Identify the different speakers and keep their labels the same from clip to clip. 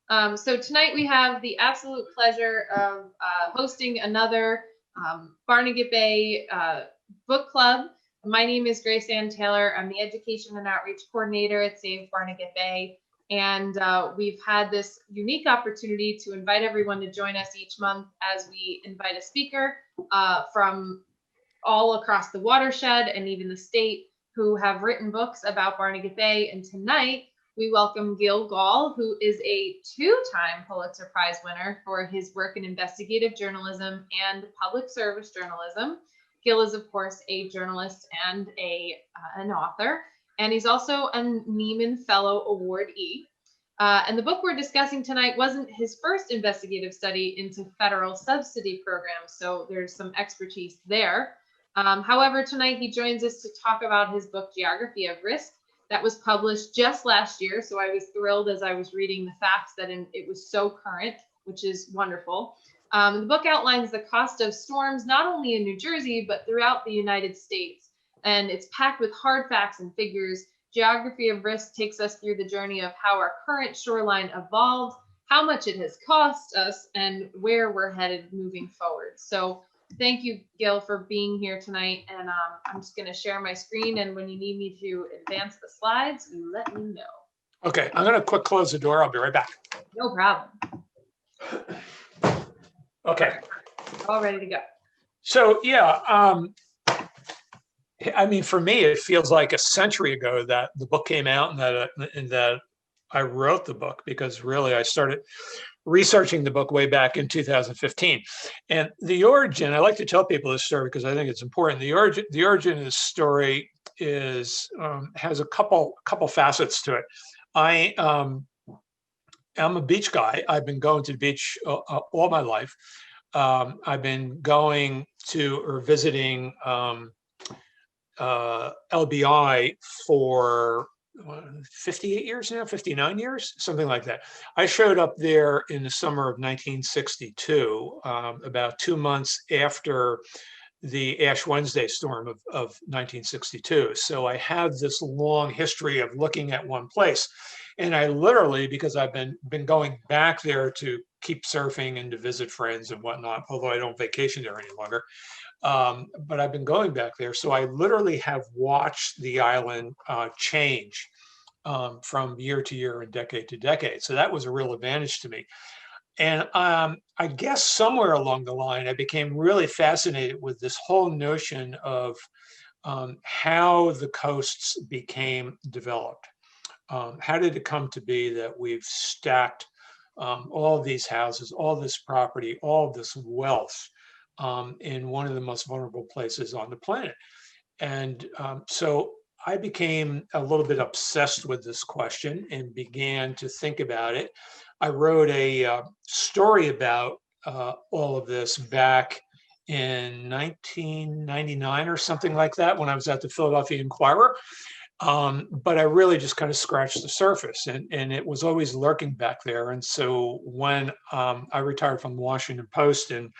Speaker 1: So tonight we have the absolute pleasure of hosting another Barnegat Bay Book Club. My name is Grace Ann Taylor. I'm the Education and Outreach Coordinator at Save Barnegat Bay. And we've had this unique opportunity to invite everyone to join us each month as we invite a speaker from all across the watershed and even the state who have written books about Barnegat Bay. And tonight we welcome Gil Gaul, who is a two-time Pulitzer Prize winner for his work in investigative journalism and public service journalism. Gil is, of course, a journalist and an author, and he's also a Nieman Fellow awardee. And the book we're discussing tonight wasn't his first investigative study into federal subsidy programs, so there's some expertise there. However, tonight he joins us to talk about his book, Geography of Risk, that was published just last year. So I was thrilled as I was reading the facts that it was so current, which is wonderful. The book outlines the cost of storms, not only in New Jersey, but throughout the United States. And it's packed with hard facts and figures. Geography of Risk takes us through the journey of how our current shoreline evolved, how much it has cost us, and where we're headed moving forward. So thank you, Gil, for being here tonight. And I'm just going to share my screen. And when you need me to advance the slides, you let me know.
Speaker 2: Okay, I'm going to quick close the door. I'll be right back.
Speaker 1: No problem.
Speaker 2: Okay.
Speaker 1: All ready to go.
Speaker 2: So, yeah, I mean, for me, it feels like a century ago that the book came out and that I wrote the book, because really I started researching the book way back in 2015. And the origin, I like to tell people this story because I think it's important. The origin of this story is has a couple facets to it. I'm a beach guy. I've been going to the beach all my life. I've been going to or visiting LBI for 58 years now, 59 years, something like that. I showed up there in the summer of 1962, about 2 months after the Ash Wednesday storm of 1962. So I have this long history of looking at one place. And I literally, because I've been going back there to keep surfing and to visit friends and whatnot, although I don't vacation there any longer, but I've been going back there. So I literally have watched the island change from year to year and decade to decade. So that was a real advantage to me. And I guess somewhere along the line, I became really fascinated with this whole notion of how the coasts became developed. How did it come to be that we've stacked all of these houses, all this property, all of this wealth in one of the most vulnerable places on the planet? And so I became a little bit obsessed with this question and began to think about it. I wrote a story about all of this back in 1999 or something like that when I was at the Philadelphia Inquirer. But I really just kind of scratched the surface, and it was always lurking back there. And so when I retired from the Washington Post, and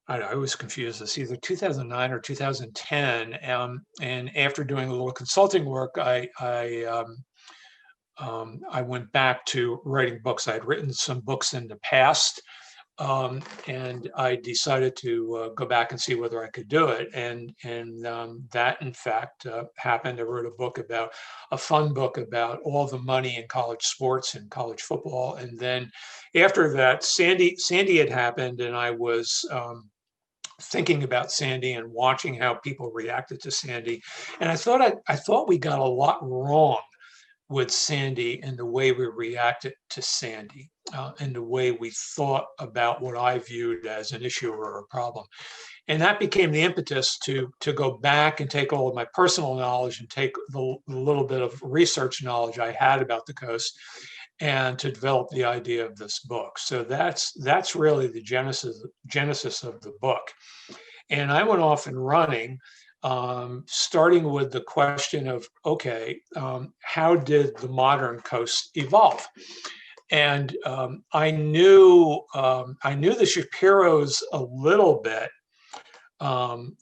Speaker 2: I don't know, I was confused. It's either 2009 or 2010. And after doing a little consulting work, I went back to writing books. I'd written some books in the past, and I decided to go back and see whether I could do it. And that, in fact, happened. I wrote a fun book about all the money in college sports and college football. And then after that, Sandy had happened, and I was thinking about Sandy and watching how people reacted to Sandy. And I thought we got a lot wrong with Sandy and the way we reacted to Sandy and the way we thought about what I viewed as an issue or a problem. And that became the impetus to go back and take all of my personal knowledge and take the little bit of research knowledge I had about the coast and to develop the idea of this book. So that's really the genesis of the book. And I went off and running, starting with the question of, okay, how did the modern coast evolve? And I knew the Shapiros a little bit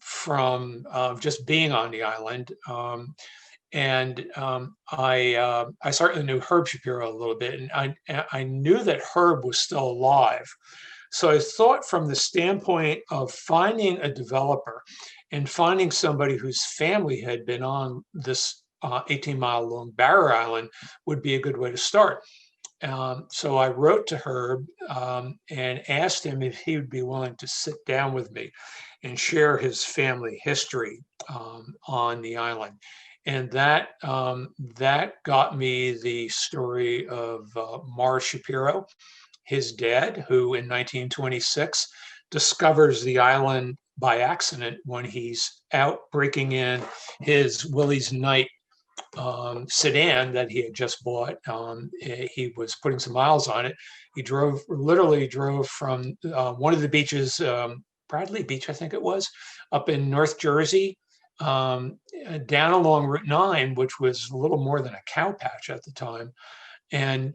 Speaker 2: from just being on the island. And I certainly knew Herb Shapiro a little bit, and I knew that Herb was still alive. So I thought from the standpoint of finding a developer and finding somebody whose family had been on this 18-mile long barrier island would be a good way to start. So I wrote to Herb and asked him if he would be willing to sit down with me and share his family history on the island. And that got me the story of Morris Shapiro, his dad, who in 1926 discovers the island by accident when he's out breaking in his Willie's Night sedan that he had just bought. He was putting some miles on it. He literally drove from one of the beaches, Bradley Beach, I think it was, up in North Jersey, down along Route 9, which was a little more than a cow patch at the time, and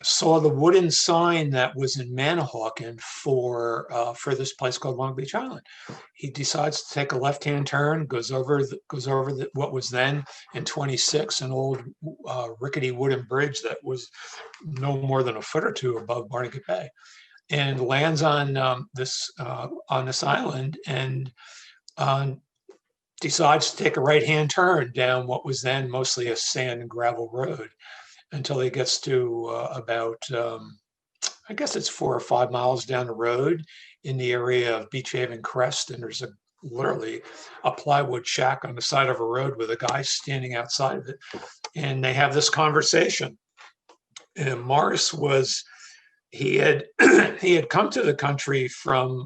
Speaker 2: saw the wooden sign that was in Manahawkin for this place called Long Beach Island. He decides to take a left-hand turn, goes over what was then in 26 an old rickety wooden bridge that was no more than a foot or two above Barnegat Bay, and lands on this island, and decides to take a right-hand turn down what was then mostly a sand and gravel road, until he gets to about, I guess it's 4 or 5 miles down the road in the area of Beach Haven Crest. And there's literally a plywood shack on the side of a road with a guy standing outside of it. And they have this conversation. And Morris he had come to the country from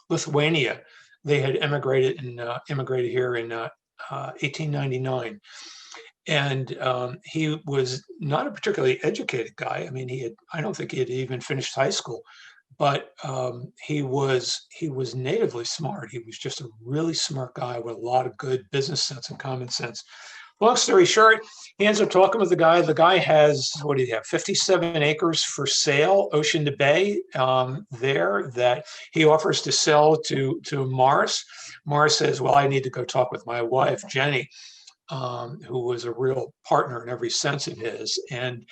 Speaker 2: Lithuania. They had immigrated here in 1899. And he was not a particularly educated guy. I mean, I don't think he had even finished high school, but he was natively smart. He was just a really smart guy with a lot of good business sense and common sense. Long story short, he ends up talking with the guy. The guy has, what do you have, 57 acres for sale, ocean to bay there, that he offers to sell to Morris. Morris says, well, I need to go talk with my wife, Jenny, who was a real partner in every sense of his. And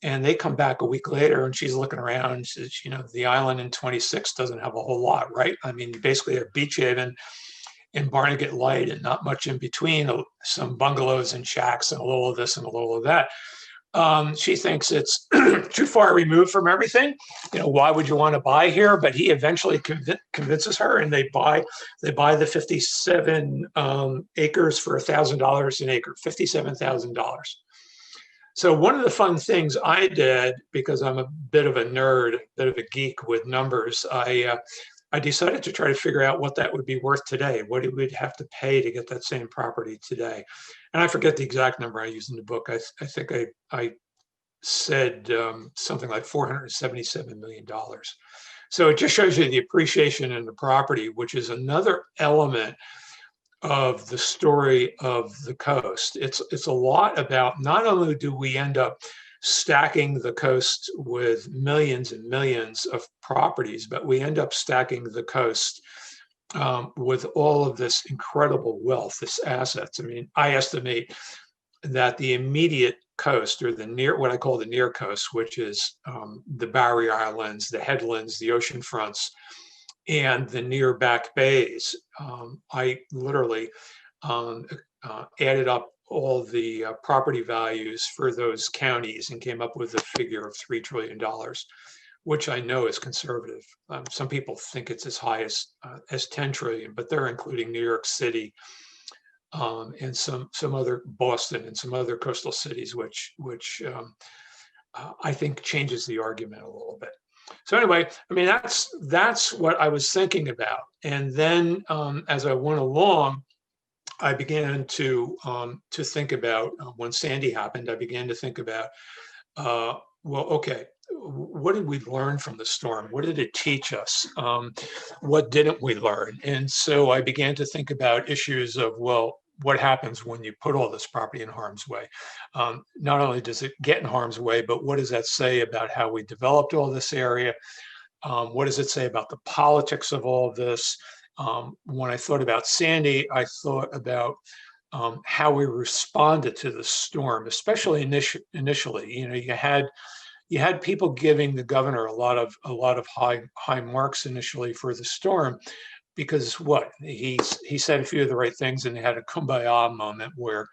Speaker 2: they come back a week later, and she's looking around and says, the island in 26 doesn't have a whole lot, right? I mean, basically a Beach Haven and Barnegat Light and not much in between, some bungalows and shacks and a little of this and a little of that. She thinks it's too far removed from everything. Why would you want to buy here? But he eventually convinces her, and they buy the 57 acres for $1,000 an acre, $57,000. So one of the fun things I did, because I'm a bit of a nerd, a bit of a geek with numbers, I decided to try to figure out what that would be worth today. What it would have to pay to get that same property today. And I forget the exact number I used in the book. I think I said something like $477 million. So it just shows you the appreciation in the property, which is another element of the story of the coast. It's a lot about, not only do we end up stacking the coast with millions and millions of properties, but we end up stacking the coast with all of this incredible wealth, this assets. I mean, I estimate that the immediate coast, or what I call the near coast, which is the barrier islands, the headlands, the ocean fronts, and the near back bays. I literally added up all the property values for those counties and came up with a figure of $3 trillion, which I know is conservative. Some people think it's as high as 10 trillion, but they're including New York City and some other, Boston and some other coastal cities, which I think changes the argument a little bit. So anyway, I mean, that's what I was thinking about. And then as I went along, I began to think about, when Sandy happened, I began to think about, well, okay, what did we learn from the storm? What did it teach us? What didn't we learn? And so I began to think about issues of, well, what happens when you put all this property in harm's way? Not only does it get in harm's way, but what does that say about how we developed all this area? What does it say about the politics of all of this? When I thought about Sandy, I thought about how we responded to the storm, especially initially. You know, you had people giving the governor a lot of high marks initially for the storm, because what he said a few of the right things, and they had a kumbaya moment where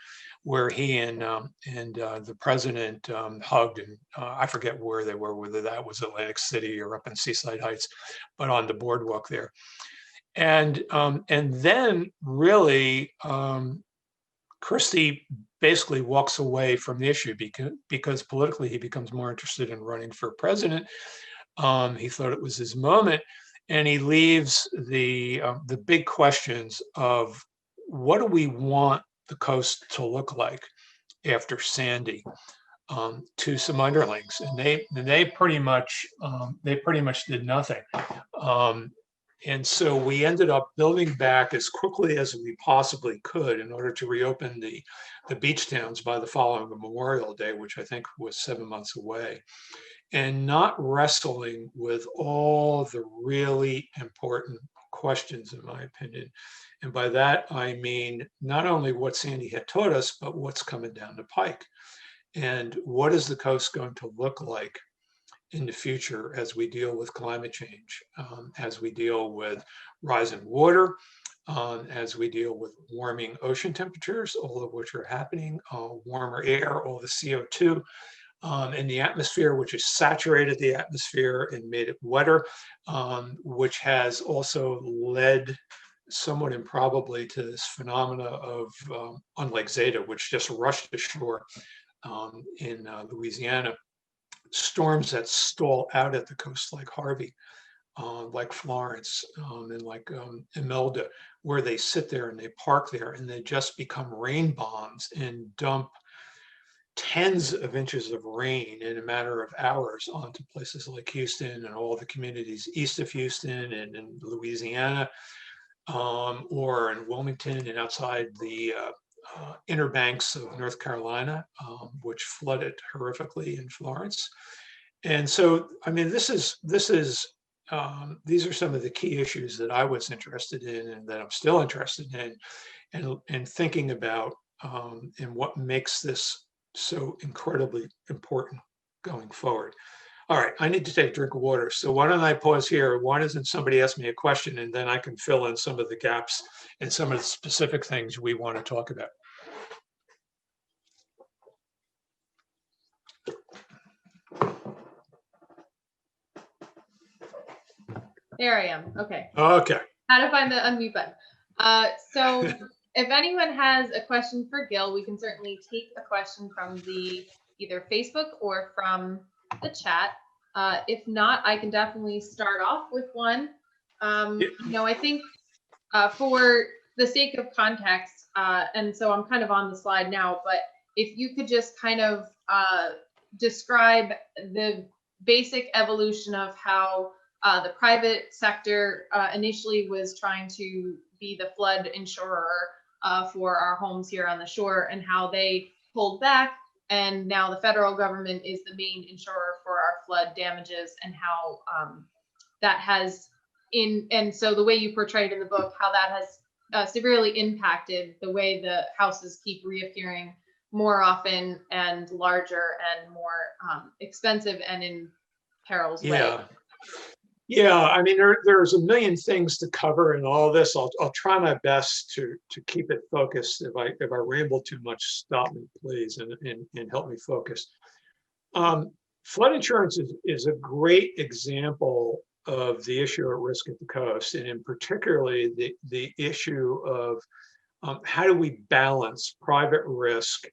Speaker 2: he and the president hugged, and I forget where they were, whether that was Atlantic City or up in Seaside Heights, but on the boardwalk there. And then really Christie basically walks away from the issue because politically he becomes more interested in running for president. He thought it was his moment, and he leaves the big questions of what do we want the coast to look like after Sandy, to some underlings, and they pretty much did nothing. And so we ended up building back as quickly as we possibly could in order to reopen the beach towns by the following Memorial Day, which I think was 7 months away, and not wrestling with all the really important questions, in my opinion. And by that, I mean not only what Sandy had taught us, but what's coming down the pike. And what is the coast going to look like in the future as we deal with climate change, as we deal with rising water, as we deal with warming ocean temperatures, all of which are happening, warmer air, all the CO2 in the atmosphere, which has saturated the atmosphere and made it wetter, which has also led somewhat improbably to this phenomena of on Lake Zeta, which just rushed ashore in Louisiana. Storms that stall out at the coast, like Harvey, like Florence, and like Imelda, where they sit there and they park there and they just become rain bombs and dump tens of inches of rain in a matter of hours onto places like Houston and all the communities east of Houston and in Louisiana, or in Wilmington and outside the inner banks of North Carolina, which flooded horrifically in Florence. And so, I mean, these are some of the key issues that I was interested in and that I'm still interested in, and thinking about, and what makes this so incredibly important going forward. All right, I need to take a drink of water. So why don't I pause here? Why doesn't somebody ask me a question, and then I can fill in some of the gaps and some of the specific things we want to talk about.
Speaker 1: There I am. Okay.
Speaker 2: Okay.
Speaker 1: How to find the unmute button. So if anyone has a question for Gil, we can certainly take a question from the either Facebook or from the chat. If not, I can definitely start off with one. You know, I think for the sake of context, and so I'm kind of on the slide now, but if you could just kind of describe the basic evolution of how the private sector initially was trying to be the flood insurer for our homes here on the shore, and how they pulled back, and now the federal government is the main insurer for our flood damages, and how that has and so the way you portrayed in the book, how that has severely impacted the way the houses keep reappearing more often and larger and more expensive and in peril's way.
Speaker 2: Yeah, I mean, there's a million things to cover in all this. I'll try my best to keep it focused. If I ramble too much, stop me, please, and help me focus. Flood insurance is a great example of the issue at risk at the coast, and in particularly the issue of how do we balance private risk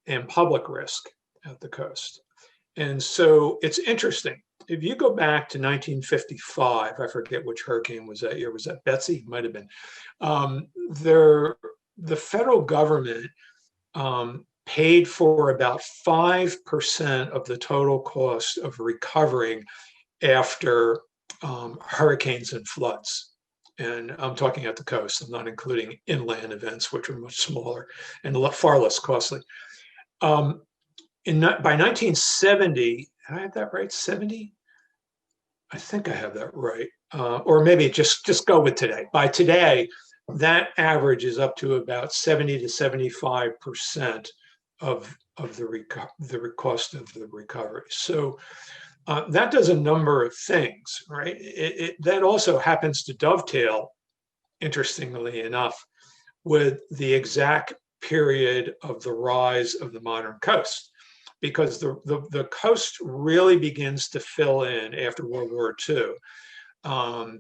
Speaker 2: and public risk at the coast. And so it's interesting. If you go back to 1955, I forget which hurricane was that year. Was that Betsy? Might have been. The federal government paid for about 5% of the total cost of recovering after hurricanes and floods. And I'm talking at the coast. I'm not including inland events, which are much smaller and far less costly. By 1970, did I have that right? 70? I think I have that right. Or maybe just go with today. By today, that average is up to about 70 to 75% of the cost of the recovery. So that does a number of things, right? That also happens to dovetail, interestingly enough, with the exact period of the rise of the modern coast, because the coast really begins to fill in after World War II,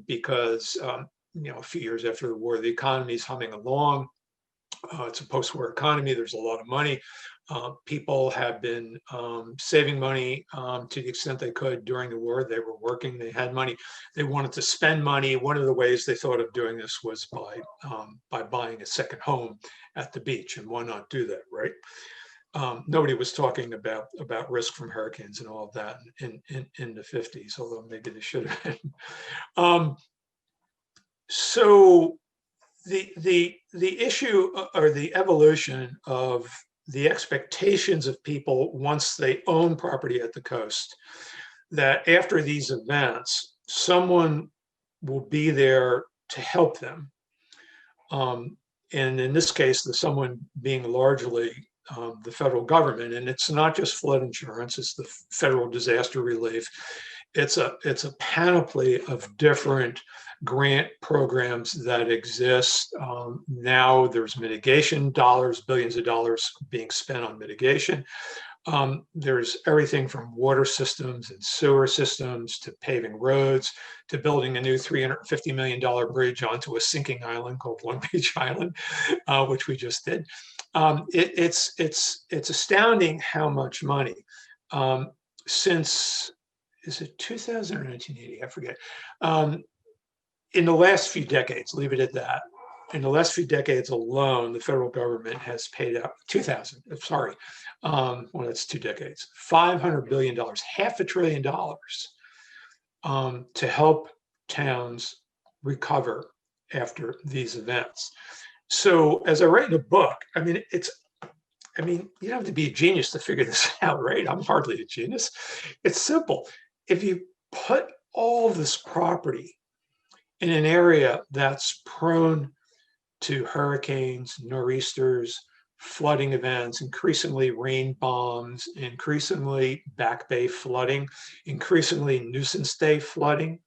Speaker 2: because a few years after the war, the economy is humming along. It's a post-war economy. There's a lot of money. People have been saving money to the extent they could during the war. They were working, they had money, they wanted to spend money. One of the ways they thought of doing this was by buying a second home at the beach. And why not do that, right? Nobody was talking about risk from hurricanes and all of that in the 50s, although maybe they should have been. So the issue or the evolution of the expectations of people once they own property at the coast, that after these events, someone will be there to help them. And in this case, the someone being largely the federal government. And it's not just flood insurance, it's the federal disaster relief. It's a panoply of different grant programs that exist. Now there's mitigation dollars, billions of dollars being spent on mitigation. There's everything from water systems and sewer systems to paving roads to building a new $350 million bridge onto a sinking island called Long Beach Island, which we just did. It's astounding how much money since, is it 2000 or 1980? I forget. In the last few decades, leave it at that. In the last few decades alone, the federal government has paid out well, that's 2 decades, $500 billion, $500 billion to help towns recover after these events. So as I write in a book, you don't have to be a genius to figure this out, right? I'm hardly a genius. It's simple. If you put all of this property in an area that's prone to hurricanes, nor'easters, flooding events, increasingly rain bombs, increasingly back bay flooding, increasingly nuisance day flooding,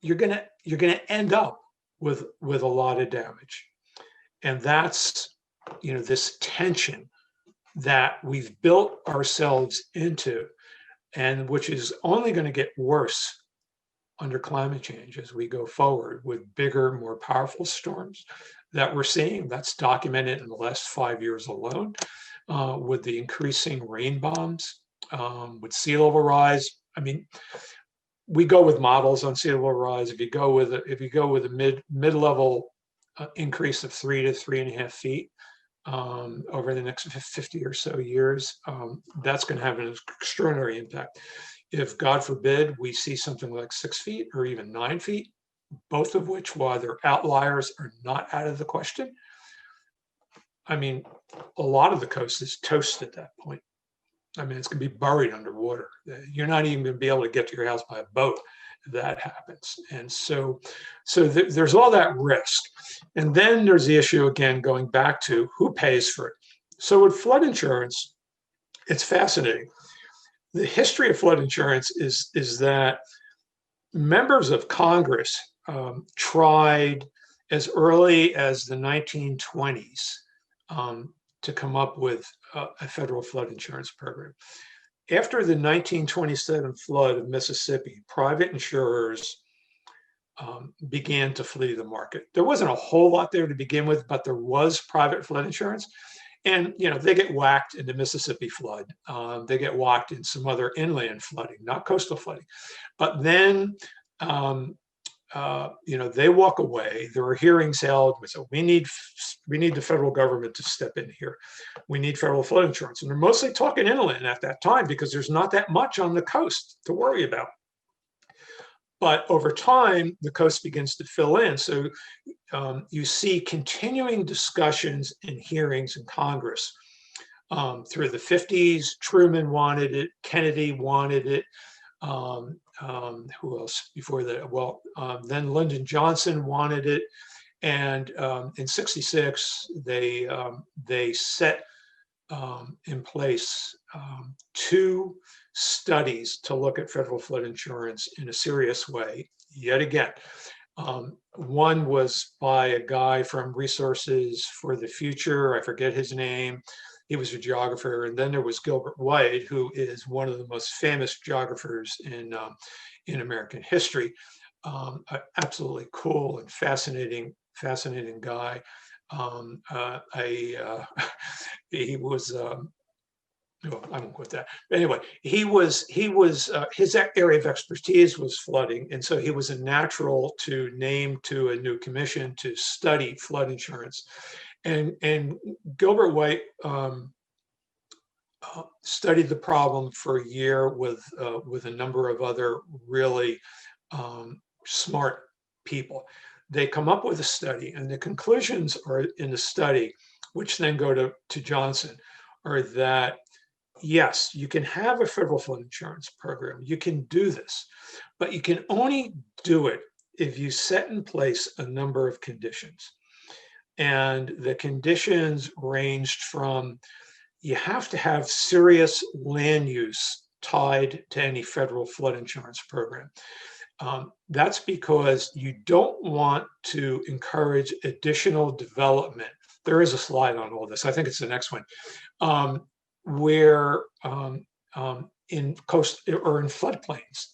Speaker 2: you're gonna end up with a lot of damage. And that's, this tension that we've built ourselves into, and which is only going to get worse under climate change as we go forward with bigger, more powerful storms that we're seeing. That's documented in the last 5 years alone, with the increasing rain bombs, with sea level rise. We go with models on sea level rise. If you go with a mid-level increase of 3 to 3.5 feet over the next 50 or so years, that's going to have an extraordinary impact. If, God forbid, we see something like 6 feet or even 9 feet, both of which, while they're outliers, are not out of the question. A lot of the coast is toast at that point. It's going to be buried underwater. You're not even going to be able to get to your house by a boat if that happens. And so there's all that risk. And then there's the issue, again, going back to who pays for it. So with flood insurance, it's fascinating. The history of flood insurance is that members of Congress tried as early as the 1920s to come up with a federal flood insurance program. After the 1927 flood of Mississippi, private insurers began to flee the market. There wasn't a whole lot there to begin with, but there was private flood insurance. And, they get whacked in the Mississippi flood. They get whacked in some other inland flooding, not coastal flooding. But then, they walk away. There are hearings held. So we need the federal government to step in here. We need federal flood insurance. And they're mostly talking inland at that time because there's not that much on the coast to worry about. But over time, the coast begins to fill in. So you see continuing discussions and hearings in Congress through the 50s. Truman wanted it, Kennedy wanted it, who else before that? Well, then Lyndon Johnson wanted it. And in '66, they set in place 2 studies to look at federal flood insurance in a serious way. Yet again, one was by a guy from Resources for the Future. I forget his name. He was a geographer. And then there was Gilbert White, who is one of the most famous geographers in American history. Absolutely cool and fascinating guy. He was, well, I won't quote that. But anyway, his area of expertise was flooding. And so he was a natural to name to a new commission to study flood insurance. And Gilbert White studied the problem for a year with a number of other really smart people. They come up with a study, and the conclusions are in the study, which then go to Johnson, are that yes, you can have a federal flood insurance program. You can do this, but you can only do it if you set in place a number of conditions. And the conditions ranged from, you have to have serious land use tied to any federal flood insurance program. That's because you don't want to encourage additional development. There is a slide on all this. I think it's the next one, where in coast or in floodplains.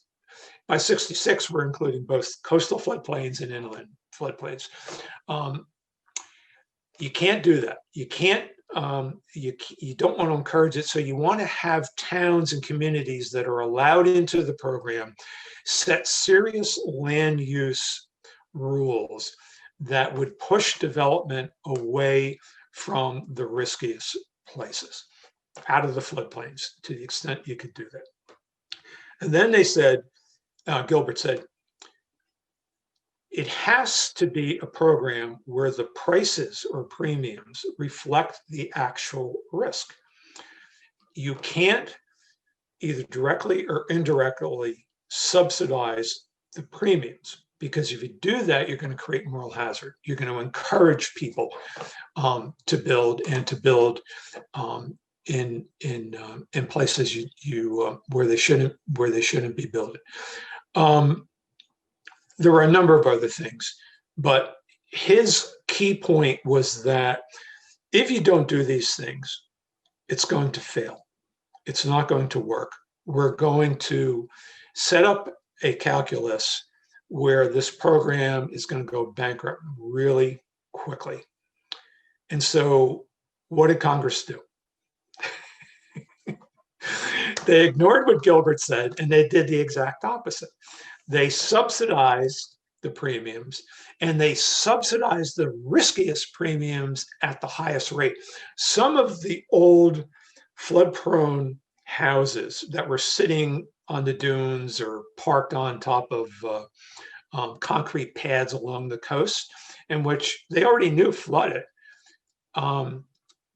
Speaker 2: By '66, we're including both coastal floodplains and inland floodplains. You can't do that. You can't. You don't want to encourage it. So you want to have towns and communities that are allowed into the program set serious land use rules that would push development away from the riskiest places, out of the floodplains, to the extent you could do that. And then they said, Gilbert said, it has to be a program where the prices or premiums reflect the actual risk. You can't either directly or indirectly subsidize the premiums, because if you do that, you're going to create moral hazard. You're going to encourage people to build in places where they shouldn't be building. There were a number of other things, but his key point was that if you don't do these things, it's going to fail. It's not going to work. We're going to set up a calculus where this program is going to go bankrupt really quickly. And so what did Congress do? They ignored what Gilbert said, and they did the exact opposite. They subsidized the premiums, and they subsidized the riskiest premiums at the highest rate. Some of the old flood-prone houses that were sitting on the dunes or parked on top of concrete pads along the coast, in which they already knew flooded, got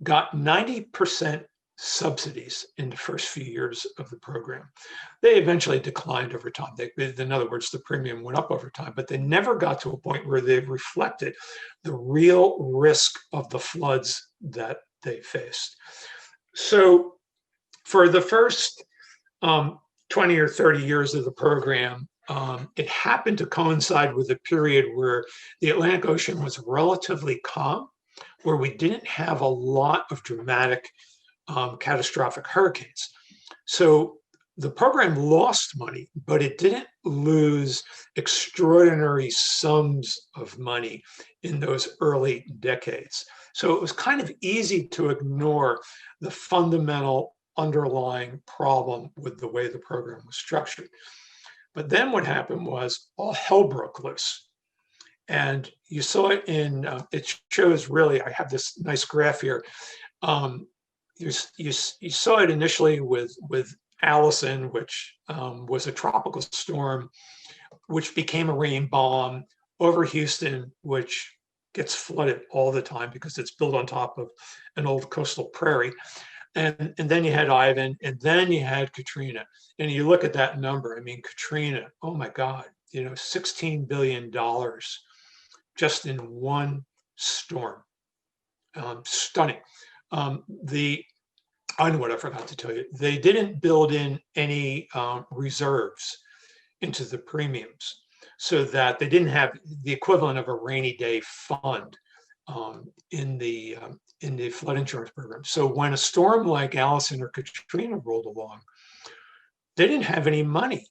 Speaker 2: 90% subsidies in the first few years of the program. They eventually declined over time. In other words, the premium went up over time, but they never got to a point where they reflected the real risk of the floods that they faced. So for the first 20 or 30 years of the program, it happened to coincide with a period where the Atlantic Ocean was relatively calm, where we didn't have a lot of dramatic catastrophic hurricanes. So the program lost money, but it didn't lose extraordinary sums of money in those early decades. So it was kind of easy to ignore the fundamental underlying problem with the way the program was structured. But then what happened was all hell broke loose. And you saw it in, it shows really, I have this nice graph here. You saw it initially with Allison, which was a tropical storm, which became a rain bomb over Houston, which gets flooded all the time because it's built on top of an old coastal prairie. And then you had Ivan, and then you had Katrina. And you look at that number, I mean, Katrina, oh my God, $16 billion just in one storm. Stunning. I know what I forgot to tell you. They didn't build in any reserves into the premiums, so that they didn't have the equivalent of a rainy day fund in the flood insurance program. So when a storm like Allison or Katrina rolled along, they didn't have any money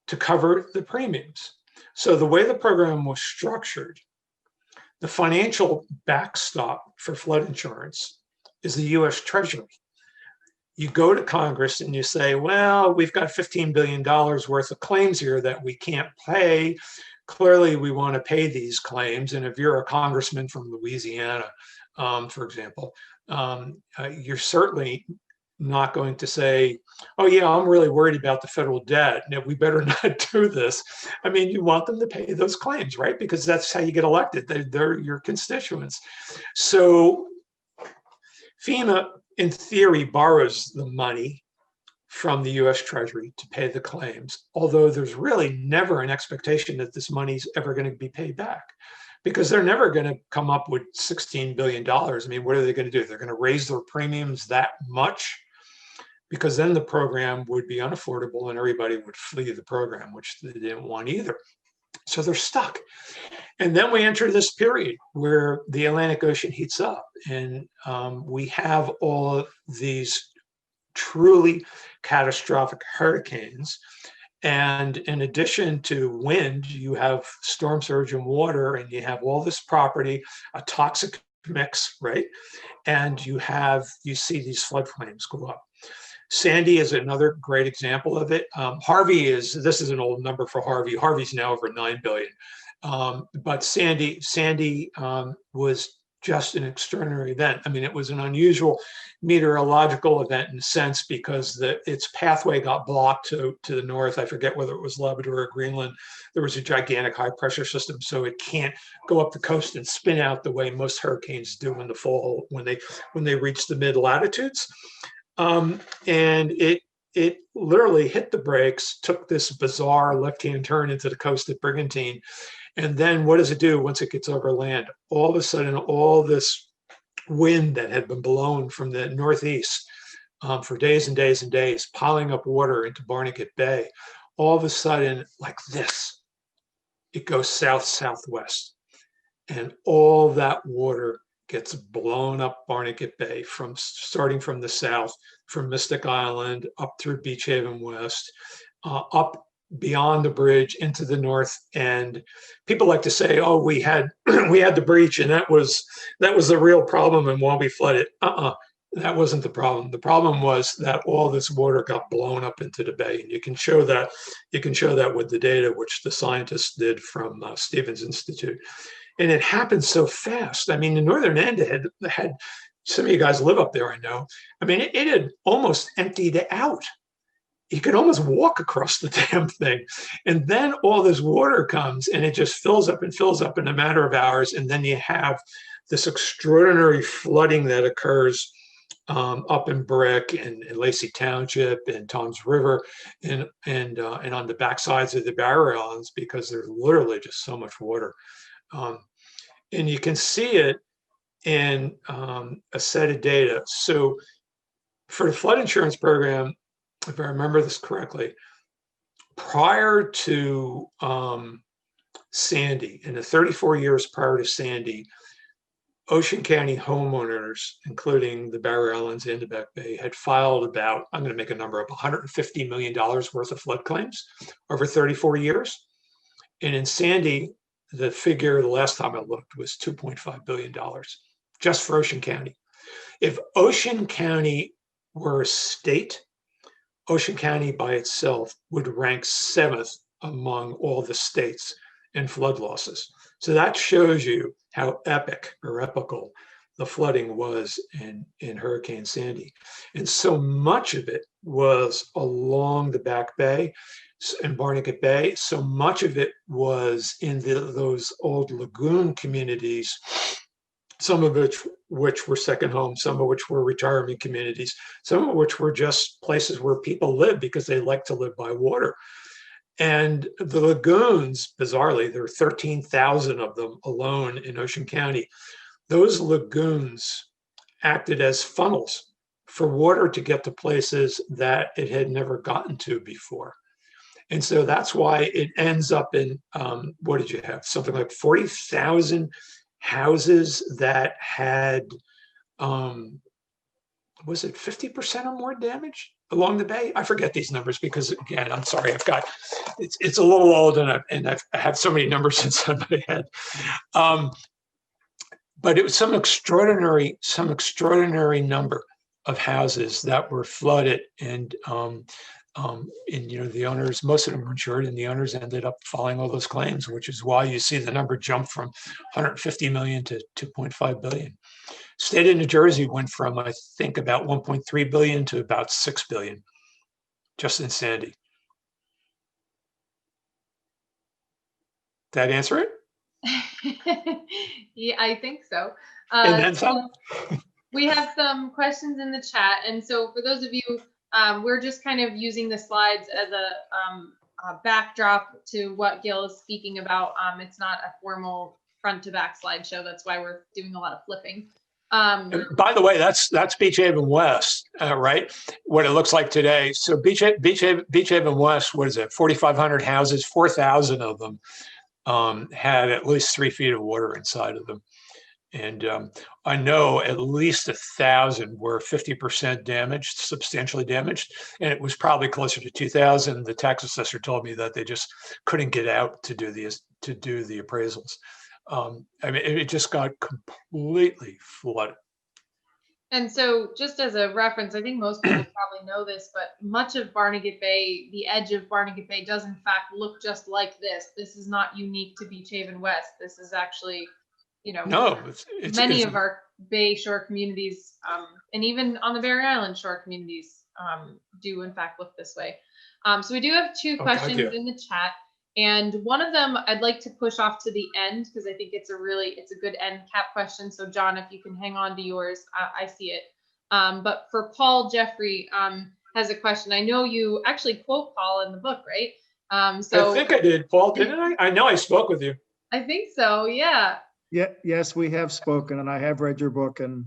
Speaker 2: to cover the premiums. So the way the program was structured, the financial backstop for flood insurance is the US Treasury. You go to Congress and you say, well, we've got $15 billion worth of claims here that we can't pay. Clearly, we want to pay these claims. And if you're a congressman from Louisiana, for example, you're certainly not going to say, oh, yeah, I'm really worried about the federal debt. No, we better not do this. I mean, you want them to pay those claims, right? Because that's how you get elected. They're your constituents. So FEMA, in theory, borrows the money from the US Treasury to pay the claims, although there's really never an expectation that this money's ever going to be paid back, because they're never going to come up with $16 billion. I mean, what are they going to do? They're going to raise their premiums that much, because then the program would be unaffordable and everybody would flee the program, which they didn't want either. So they're stuck. And then we enter this period where the Atlantic Ocean heats up, and we have all of these truly catastrophic hurricanes. And in addition to wind, you have storm surge and water, and you have all this property, a toxic mix, right? And you see these floodplains go up. Sandy is another great example of it. Harvey this is an old number for Harvey. Harvey's now over 9 billion. But Sandy was just an extraordinary event. I mean, it was an unusual meteorological event in a sense, because its pathway got blocked to the north. I forget whether it was Labrador or Greenland. There was a gigantic high pressure system, so it can't go up the coast and spin out the way most hurricanes do in the fall when they reach the mid latitudes. And it literally hit the brakes, took this bizarre left-hand turn into the coast at Brigantine. And then what does it do once it gets over land? All of a sudden, all this wind that had been blown from the northeast for days and days and days, piling up water into Barnegat Bay, all of a sudden, like this, it goes south-southwest. And all that water gets blown up Barnegat Bay, starting from the south, from Mystic Island, up through Beach Haven West, up beyond the bridge into the north. And people like to say, oh, we had the breach, and that was the real problem, and why we flooded. That wasn't the problem. The problem was that all this water got blown up into the bay. And you can show that with the data, which the scientists did from Stevens Institute. And it happened so fast. I mean, the northern end had some of you guys live up there, I know. I mean, it had almost emptied out. You could almost walk across the damn thing. And then all this water comes, and it just fills up in a matter of hours. And then you have this extraordinary flooding that occurs up in Brick and Lacey Township and Toms River and on the backsides of the Barrier Islands, because there's literally just so much water. And you can see it in a set of data. So for the flood insurance program, if I remember this correctly, prior to Sandy, in the 34 years prior to Sandy, Ocean County homeowners, including the Barrier Islands and the Back Bay, had filed about, I'm going to make a number up, $150 million worth of flood claims over 34 years. And in Sandy, the figure the last time I looked was $2.5 billion just for Ocean County. If Ocean County were a state, Ocean County by itself would rank 7th among all the states in flood losses. So that shows you how epic or epical the flooding was in Hurricane Sandy. And so much of it was along the Back Bay and Barnegat Bay. So much of it was in those old lagoon communities some of which were second homes, some of which were retirement communities, some of which were just places where people live because they like to live by water. And the lagoons, bizarrely, there are 13,000 of them alone in Ocean County. Those lagoons acted as funnels for water to get to places that it had never gotten to before. And so that's why it ends up in, what did you have? Something like 40,000 houses that had, was it 50% or more damage along the bay? I forget these numbers because, again, I'm sorry, it's a little old and I've had so many numbers inside my head. But it was some extraordinary number of houses that were flooded, and the owners, most of them were insured, and the owners ended up filing all those claims, which is why you see the number jump from 150 million to 2.5 billion. State of New Jersey went from, I think, about 1.3 billion to about 6 billion, just in Sandy. Did that answer it?
Speaker 1: Yeah, I think so.
Speaker 2: And then some.
Speaker 1: We have some questions in the chat, and so for those of you, we're just kind of using the slides as a backdrop to what Gil is speaking about. It's not a formal front to back slideshow. That's why we're doing a lot of flipping.
Speaker 2: By the way, that's Beach Haven West, right? What it looks like today. So Beach Haven West, what is it? 4,500 houses, 4,000 of them had at least 3 feet of water inside of them. And I know at least 1,000 were 50% damaged, substantially damaged, and it was probably closer to 2,000. The tax assessor told me that they just couldn't get out to do the appraisals. I mean, it just got completely flooded.
Speaker 1: And so just as a reference, I think most people probably know this, but much of Barnegat Bay, the edge of Barnegat Bay does in fact look just like this. This is not unique to Beach Haven West. This is actually,
Speaker 2: no,
Speaker 1: many of our Bay Shore communities, and even on the Barry Island shore communities, do in fact look this way. So we do have two questions in the chat. And one of them I'd like to push off to the end because I think it's a good end cap question. So John, if you can hang on to yours, I see it. But for Paul, Jeffrey has a question. I know you actually quote Paul in the book, right? So
Speaker 2: I think I did, Paul, didn't I? I know I spoke with you.
Speaker 1: I think so, yeah.
Speaker 3: Yeah, yes, we have spoken, and I have read your book, and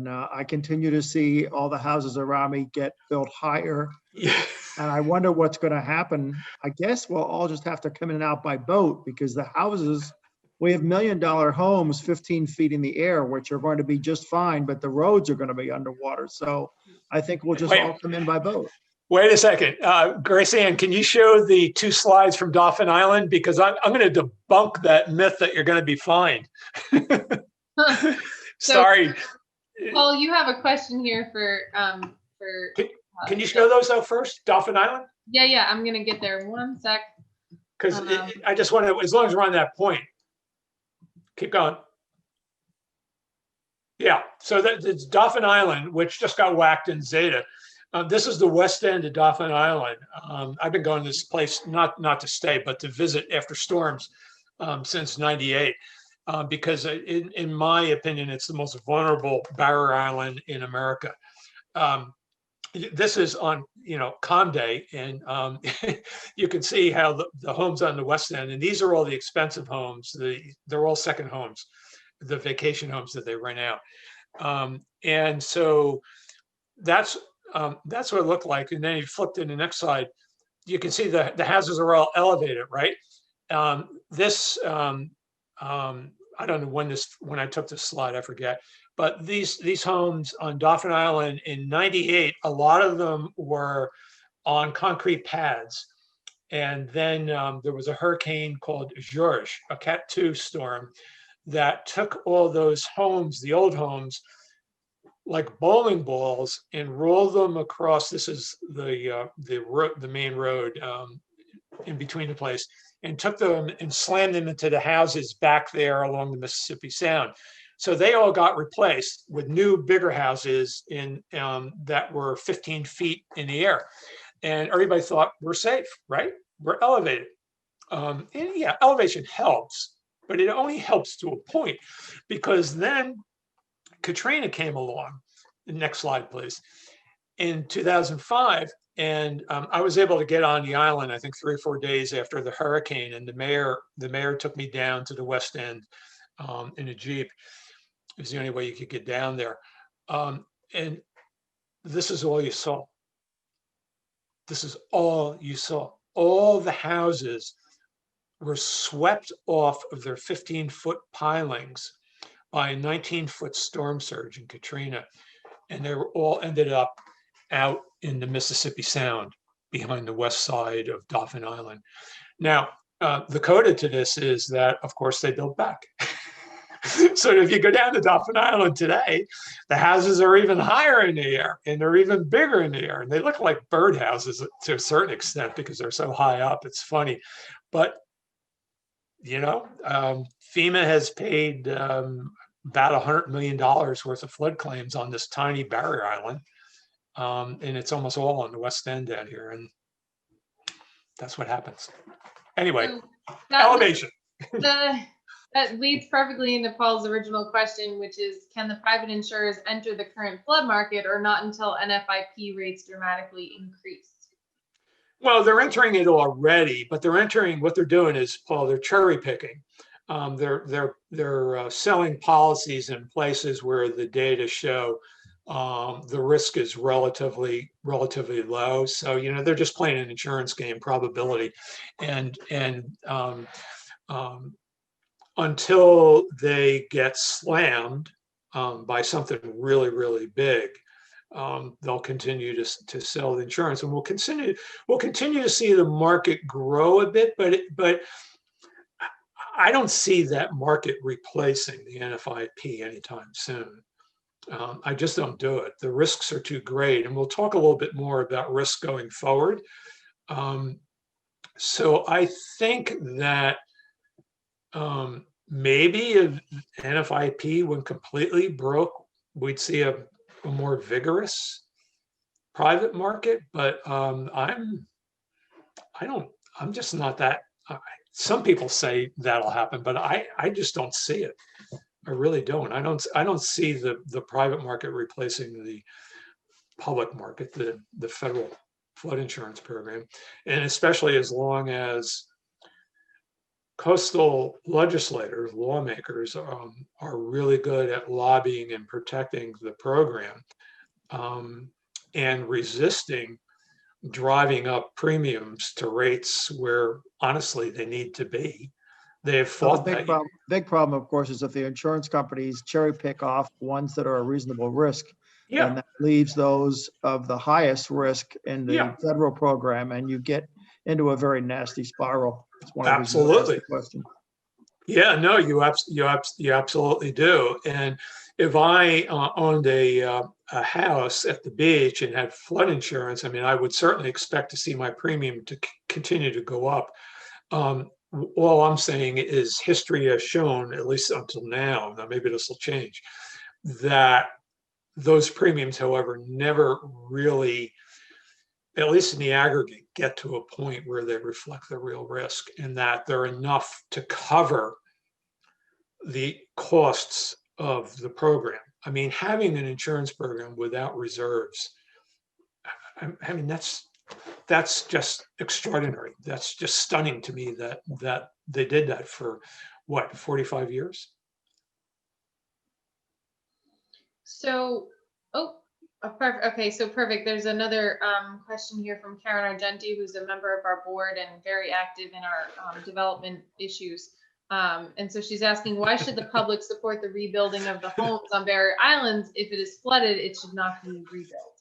Speaker 3: I continue to see all the houses around me get built higher.
Speaker 2: Yeah.
Speaker 3: And I wonder what's going to happen. I guess we'll all just have to come in and out by boat because the houses, we have $1 million homes 15 feet in the air, which are going to be just fine, but the roads are going to be underwater. So I think we'll just all come in by boat.
Speaker 2: Wait a second. Grace Ann, can you show the 2 slides from Dauphin Island? Because I'm going to debunk that myth that you're going to be fine. Sorry.
Speaker 1: Paul, you have a question here for
Speaker 2: Can you show those though first, Dolphin Island?
Speaker 1: Yeah, I'm gonna get there. One sec.
Speaker 2: Because I just want to, as long as we're on that point, keep going. Yeah, so it's Dauphin Island, which just got whacked in Zeta. This is the west end of Dauphin Island. I've been going to this place not to stay, but to visit after storms since '98. Because in my opinion, it's the most vulnerable barrier island in America. This is on, calm day, and you can see how the homes on the west end, and these are all the expensive homes. They're all second homes, the vacation homes that they rent out. And so that's what it looked like. And then you flip to the next slide, you can see the houses are all elevated, right? I don't know when I took this slide, I forget. But these homes on Dauphin Island in '98, a lot of them were on concrete pads. And then there was a hurricane called George, a Cat 2 storm, that took all those homes, the old homes, like bowling balls, and rolled them across. This is the main road in between the place, and took them and slammed them into the houses back there along the Mississippi Sound. So they all got replaced with new, bigger houses that were 15 feet in the air. And everybody thought, we're safe, right? We're elevated. And yeah, elevation helps, but it only helps to a point, because then Katrina came along. Next slide, please. In 2005, and I was able to get on the island, I think 3 or 4 days after the hurricane, and the mayor took me down to the West End in a Jeep. It was the only way you could get down there. And this is all you saw. This is all you saw. All the houses were swept off of their 15-foot pilings by a 19-foot storm surge in Katrina. And they were all ended up out in the Mississippi Sound behind the west side of Dauphin Island. Now, the coda to this is that, of course, they built back. So if you go down to Dolphin Island today, the houses are even higher in the air and they're even bigger in the air. And they look like birdhouses to a certain extent because they're so high up. It's funny. But, you know, FEMA has paid about $100 million worth of flood claims on this tiny barrier island. And it's almost all on the West End down here. And that's what happens. Anyway,
Speaker 1: So
Speaker 2: elevation.
Speaker 1: That leads perfectly into Paul's original question, which is, can the private insurers enter the current flood market or not until NFIP rates dramatically increase?
Speaker 2: Well, they're entering it already, but they're entering, what they're doing is, Paul, they're cherry picking. They're selling policies in places where the data show the risk is relatively low. So, you know, they're just playing an insurance game, probability, and until they get slammed by something really, really big, they'll continue to sell the insurance, and we'll continue to see the market grow a bit, but I don't see that market replacing the NFIP anytime soon. I just don't do it. The risks are too great, and we'll talk a little bit more about risk going forward. So I think that maybe if NFIP went completely broke, we'd see a more vigorous private market. But I'm just not that. Some people say that'll happen, but I just don't see it. I really don't. I don't see the private market replacing the public market, the federal flood insurance program, and especially as long as coastal legislators, lawmakers are really good at lobbying and protecting the program and resisting driving up premiums to rates where honestly they need to be. They have fought that.
Speaker 3: Big problem, of course, is if the insurance companies cherry pick off ones that are a reasonable risk, and that leaves those of the highest risk in the federal program, and you get into a very nasty spiral. It's one of
Speaker 2: Absolutely.
Speaker 3: The question.
Speaker 2: Yeah, no, you absolutely do. And if I owned a house at the beach and had flood insurance, I mean, I would certainly expect to see my premium to continue to go up. All I'm saying is history has shown, at least until now maybe this will change, that those premiums, however, never really, at least in the aggregate, get to a point where they reflect the real risk, and that they're enough to cover the costs of the program. I mean, having an insurance program without reserves, I mean, that's just extraordinary. That's just stunning to me that they did that for what, 45 years?
Speaker 1: So, perfect. Okay, so perfect. There's another question here from Karen Argenti, who's a member of our board and very active in our development issues. And so she's asking, why should the public support the rebuilding of the homes on barrier islands? If it is flooded, it should not be rebuilt.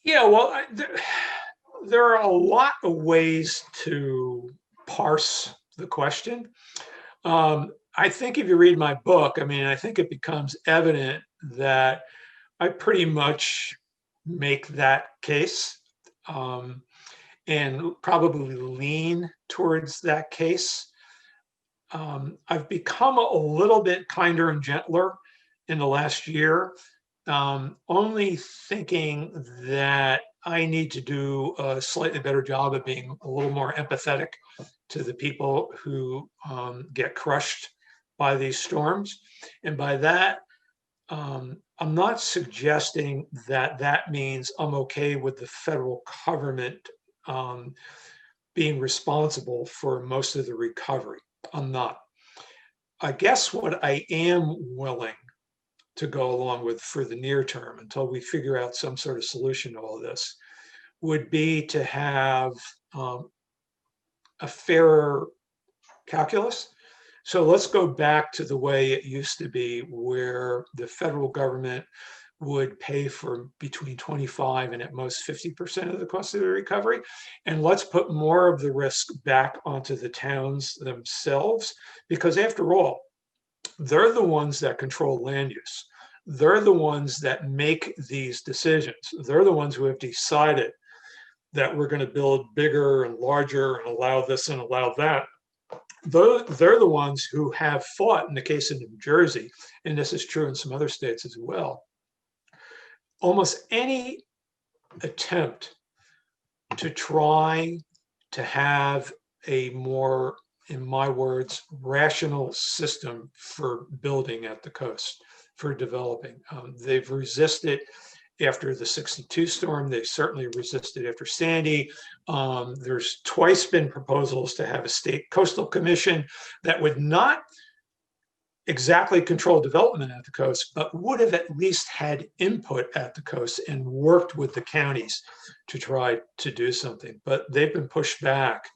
Speaker 2: Yeah, well, there are a lot of ways to parse the question. I think if you read my book, I mean, I think it becomes evident that I pretty much make that case and probably lean towards that case. I've become a little bit kinder and gentler in the last year, only thinking that I need to do a slightly better job of being a little more empathetic to the people who get crushed by these storms. And by that, I'm not suggesting that that means I'm okay with the federal government being responsible for most of the recovery. I'm not. I guess what I am willing to go along with for the near term until we figure out some sort of solution to all this would be to have a fairer calculus. So let's go back to the way it used to be, where the federal government would pay for between 25 and at most 50% of the cost of the recovery. And let's put more of the risk back onto the towns themselves, because after all, they're the ones that control land use. They're the ones that make these decisions. They're the ones who have decided that we're going to build bigger and larger and allow this and allow that. They're the ones who have fought, in the case of New Jersey, and this is true in some other states as well, almost any attempt to try to have a more, in my words, rational system for building at the coast, for developing. They've resisted after the 62 storm. They certainly resisted after Sandy. There's twice been proposals to have a state coastal commission that would not exactly control development at the coast, but would have at least had input at the coast and worked with the counties to try to do something. But they've been pushed back.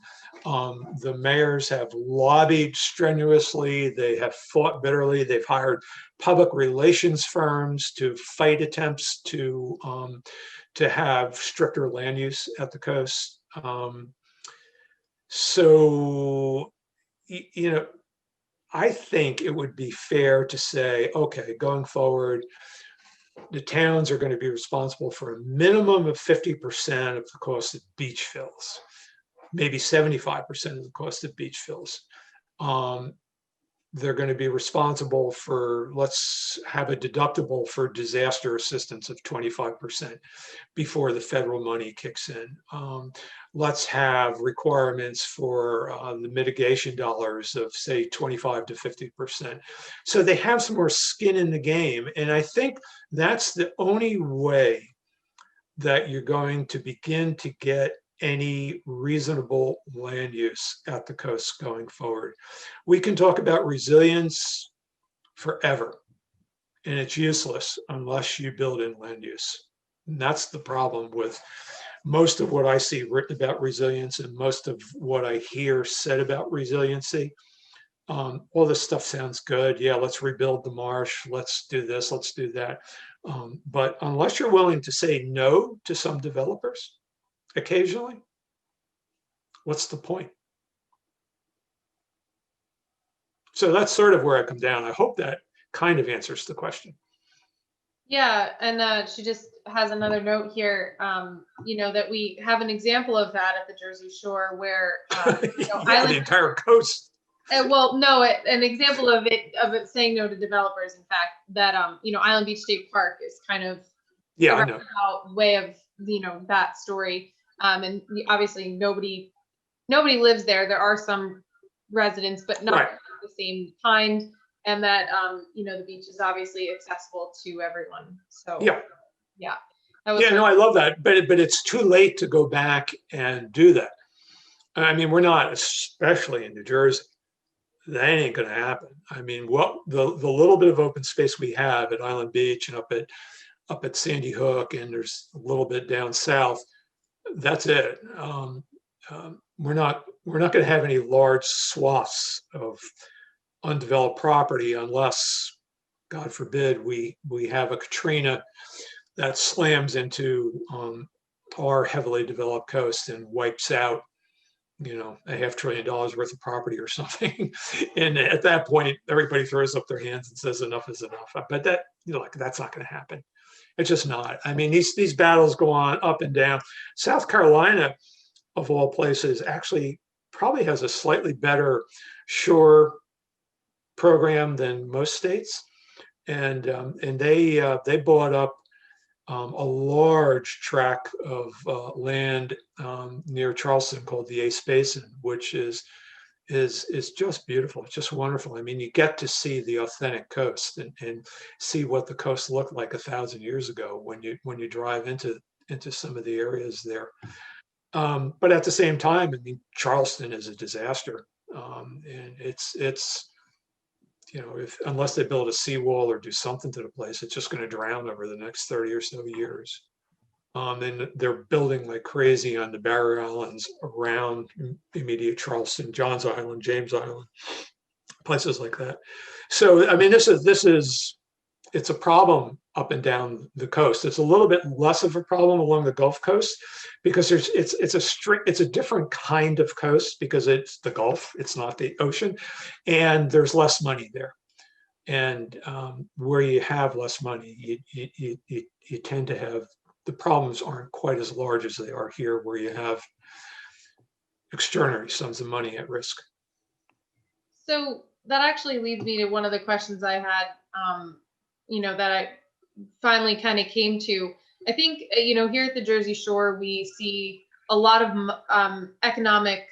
Speaker 2: The mayors have lobbied strenuously. They have fought bitterly. They've hired public relations firms to fight attempts to have stricter land use at the coast. So, you know, I think it would be fair to say, okay, going forward, the towns are going to be responsible for a minimum of 50% of the cost of beach fills, maybe 75% of the cost of beach fills. They're going to be responsible for, let's have a deductible for disaster assistance of 25% before the federal money kicks in. Let's have requirements for the mitigation dollars of, say, 25 to 50%. So they have some more skin in the game. And I think that's the only way that you're going to begin to get any reasonable land use at the coast going forward. We can talk about resilience forever, and it's useless unless you build in land use. And that's the problem with most of what I see written about resilience and most of what I hear said about resiliency. All this stuff sounds good. Yeah, let's rebuild the marsh. Let's do this, let's do that. But unless you're willing to say no to some developers occasionally, what's the point? So that's sort of where I come down. I hope that kind of answers the question.
Speaker 1: Yeah, and she just has another note here, you know, that we have an example of that at the Jersey Shore where, you know,
Speaker 2: yeah, the entire coast.
Speaker 1: Well, no, an example of it saying no to developers. In fact, that you know, Island Beach State Park is kind of
Speaker 2: Yeah,
Speaker 1: a
Speaker 2: I know.
Speaker 1: roundabout way of, you know, that story. And obviously nobody lives there. There are some residents, but not
Speaker 2: Right.
Speaker 1: the same kind. And that you know, the beach is obviously accessible to everyone. So
Speaker 2: Yeah.
Speaker 1: yeah. That was
Speaker 2: Yeah,
Speaker 1: her-
Speaker 2: no, I love that, but it's too late to go back and do that. I mean, we're not, especially in New Jersey. That ain't going to happen. I mean, what the little bit of open space we have at Island Beach and up at Sandy Hook, and there's a little bit down south. That's it. We're not going to have any large swaths of undeveloped property unless, God forbid, we have a Katrina that slams into our heavily developed coast and wipes out, you know, $500 billion worth of property or something. And at that point, everybody throws up their hands and says enough is enough. But that, you know, like, that's not going to happen. It's just not. I mean, these battles go on up and down. South Carolina, of all places, actually probably has a slightly better shore program than most states. And they bought up a large tract of land near Charleston called the Ace Basin, which is just beautiful. It's just wonderful. I mean, you get to see the authentic coast and see what the coast looked like 1,000 years ago when you drive into some of the areas there. But at the same time, I mean, Charleston is a disaster, and it's if unless they build a seawall or do something to the place, it's just going to drown over the next 30 or so years. And they're building like crazy on the barrier islands around immediate Charleston, Johns Island, James Island, places like that. So, I mean, this is it's a problem up and down the coast. It's a little bit less of a problem along the Gulf Coast because it's a different kind of coast because it's the Gulf, it's not the ocean, and there's less money there. And where you have less money, you tend to have the problems aren't quite as large as they are here, where you have extraordinary sums of money at risk.
Speaker 1: So that actually leads me to one of the questions I had, that I finally kind of came to. I think, here at the Jersey Shore, we see a lot of economic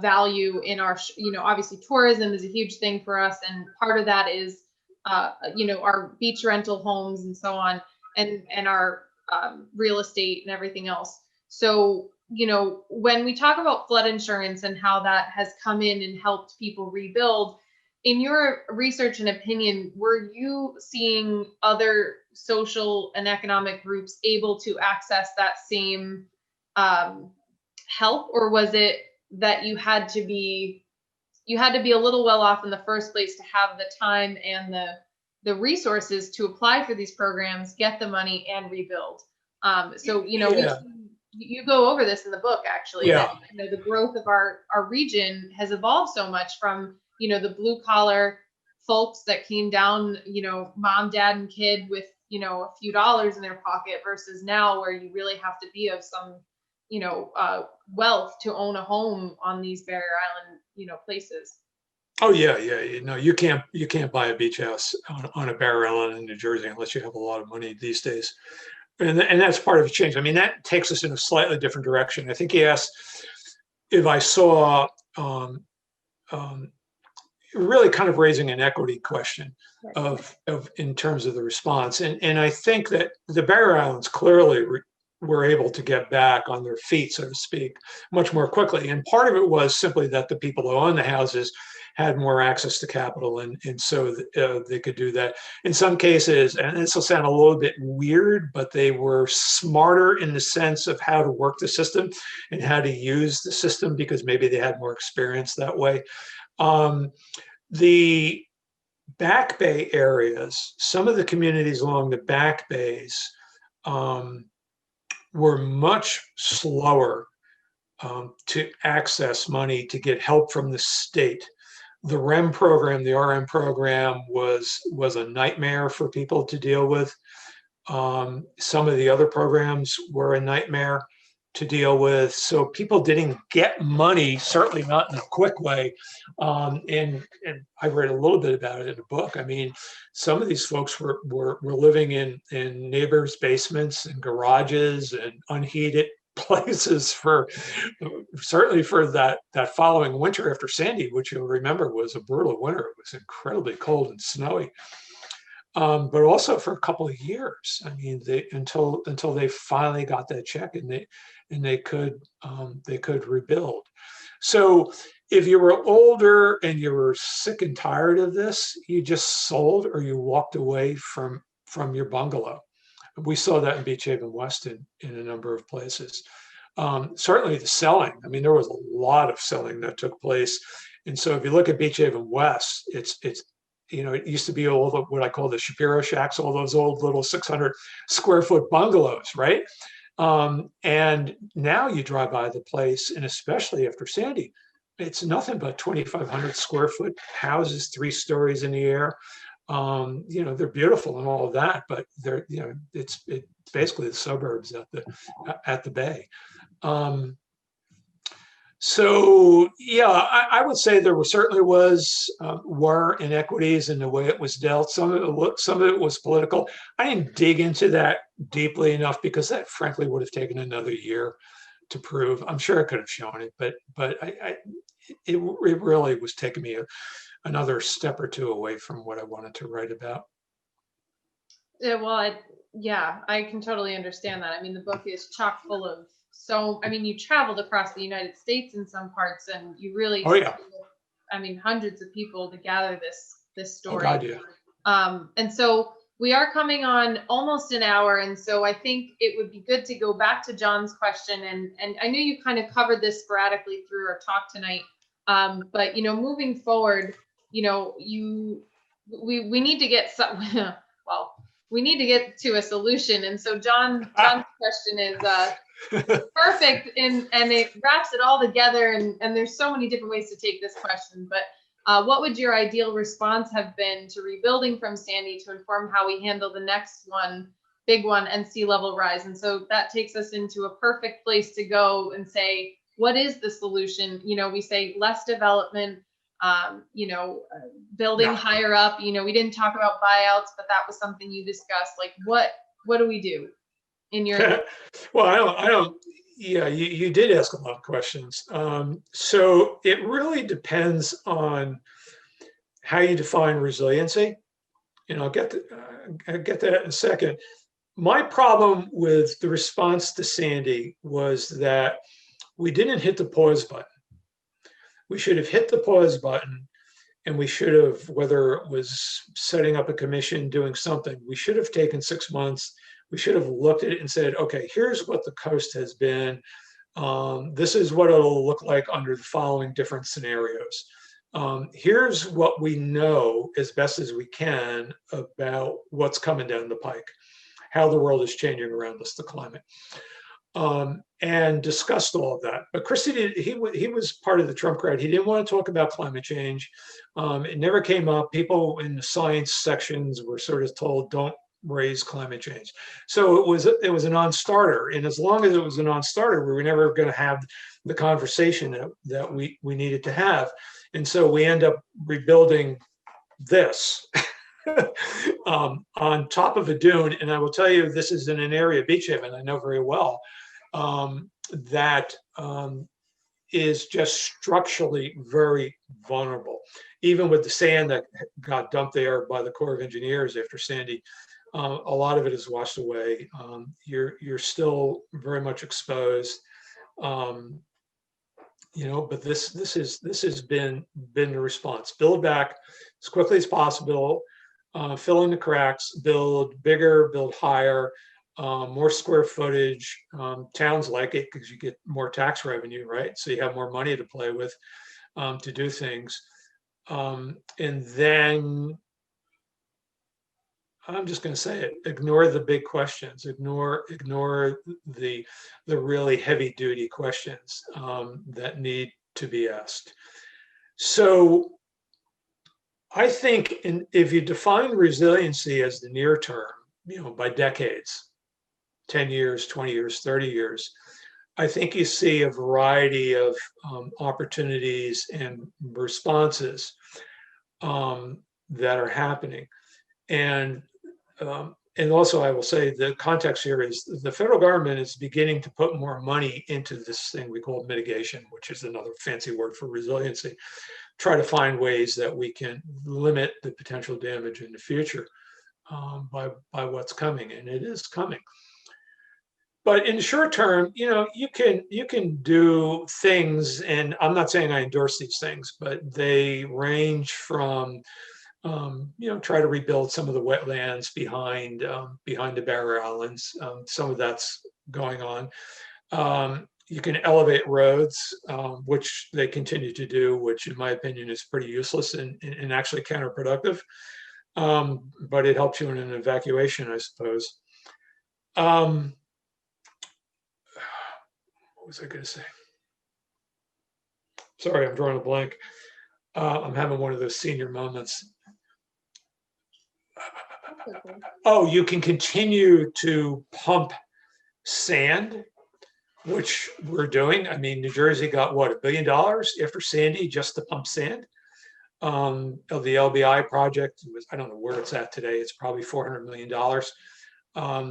Speaker 1: value in our, obviously tourism is a huge thing for us. And part of that is, our beach rental homes and so on, and our real estate and everything else. So, when we talk about flood insurance and how that has come in and helped people rebuild, in your research and opinion, were you seeing other social and economic groups able to access that same help, or was it that you had to be a little well off in the first place to have the time and the resources to apply for these programs, get the money, and rebuild? You go over this in the book, actually,
Speaker 2: Yeah.
Speaker 1: that the growth of our region has evolved so much from the blue collar folks that came down, mom, dad, and kid with a few dollars in their pocket, versus now where you really have to be of some wealth to own a home on these barrier island places.
Speaker 2: Oh yeah. You can't buy a beach house on a barrier island in New Jersey unless you have a lot of money these days. And that's part of the change. I mean, that takes us in a slightly different direction. I think he asked if I saw really kind of raising an equity question of in terms of the response. And I think that the barrier islands clearly were able to get back on their feet, so to speak, much more quickly. And part of it was simply that the people who own the houses had more access to capital, and so they could do that. In some cases, and this will sound a little bit weird, but they were smarter in the sense of how to work the system and how to use the system because maybe they had more experience that way. The back bay areas, some of the communities along the back bays were much slower to access money to get help from the state. The REM program, the RM program was a nightmare for people to deal with. Some of the other programs were a nightmare to deal with. So people didn't get money, certainly not in a quick way. And I read a little bit about it in the book. I mean, some of these folks were living in neighbors' basements and garages and unheated places certainly for that following winter after Sandy, which you'll remember was a brutal winter. It was incredibly cold and snowy. But also for a couple of years. I mean, until they finally got that check and they could rebuild. So if you were older and you were sick and tired of this, you just sold or you walked away from your bungalow. We saw that in Beach Haven West in a number of places. Certainly the selling. I mean, there was a lot of selling that took place. And so if you look at Beach Haven West, it's it used to be all the, what I call the Shapiro shacks, all those old little 600 square foot bungalows, right? And now you drive by the place, and especially after Sandy, it's nothing but 2,500 square foot houses, 3 stories in the air. They're beautiful and all of that, but they're, it's basically the suburbs at the bay. So, yeah, I would say there certainly were inequities in the way it was dealt. Some of it was political. I didn't dig into that deeply enough because that frankly would have taken another year to prove. I'm sure I could have shown it, but it really was taking me another step or two away from what I wanted to write about.
Speaker 1: Yeah, well, yeah, I can totally understand that. I mean, the book is chock full of I mean, you traveled across the United States in some parts, and you really,
Speaker 2: Oh yeah.
Speaker 1: I mean, hundreds of people to gather this
Speaker 2: Oh
Speaker 1: story.
Speaker 2: God, yeah.
Speaker 1: And so we are coming on almost an hour, and so I think it would be good to go back to John's question. And I know you kind of covered this sporadically through our talk tonight, but moving forward, we need to get some. Well, we need to get to a solution. And so John's question is perfect, and it wraps it all together. And there's so many different ways to take this question, but what would your ideal response have been to rebuilding from Sandy to inform how we handle the next big one, and sea level rise? And so that takes us into a perfect place to go and say, what is the solution? We say less development, building higher up. We didn't talk about buyouts, but that was something you discussed. Like, what do we do in your?
Speaker 2: Well, I don't. Yeah, you did ask a lot of questions. So it really depends on how you define resiliency. I'll get to that in a second. My problem with the response to Sandy was that we didn't hit the pause button. We should have hit the pause button, and we should have, whether it was setting up a commission, doing something, we should have taken 6 months. We should have looked at it and said, okay, here's what the coast has been. This is what it'll look like under the following different scenarios. Here's what we know as best as we can about what's coming down the pike, how the world is changing around us, the climate. And discussed all of that. But Christie, he was part of the Trump crowd. He didn't want to talk about climate change. It never came up. People in the science sections were sort of told, don't raise climate change. So it was a non-starter. And as long as it was a non-starter, we were never going to have the conversation that we needed to have. And so we end up rebuilding this on top of a dune. And I will tell you, this is in an area, Beach Haven, I know very well, that is just structurally very vulnerable. Even with the sand that got dumped there by the Corps of Engineers after Sandy, a lot of it is washed away. You're still very much exposed. But this has been the response. Build back as quickly as possible, fill in the cracks, build bigger, build higher, more square footage. Towns like it because you get more tax revenue, right? So you have more money to play with to do things. And then I'm just going to say it, ignore the big questions, ignore the really heavy duty questions that need to be asked. So I think if you define resiliency as the near term, by decades, 10 years, 20 years, 30 years, I think you see a variety of opportunities and responses that are happening. And also, I will say the context here is the federal government is beginning to put more money into this thing we call mitigation, which is another fancy word for resiliency. Try to find ways that we can limit the potential damage in the future by what's coming, and it is coming. But in the short term, you can do things, and I'm not saying I endorse these things, but they range from try to rebuild some of the wetlands behind the barrier islands. Some of that's going on. You can elevate roads, which they continue to do, which in my opinion is pretty useless and actually counterproductive. But it helps you in an evacuation, I suppose. What was I going to say? Sorry, I'm drawing a blank. I'm having one of those senior moments. Oh, you can continue to pump sand which we're doing. I mean, New Jersey got what, $1 billion after Sandy just to pump sand. Of the LBI project was, I don't know where it's at today. It's probably $400 million.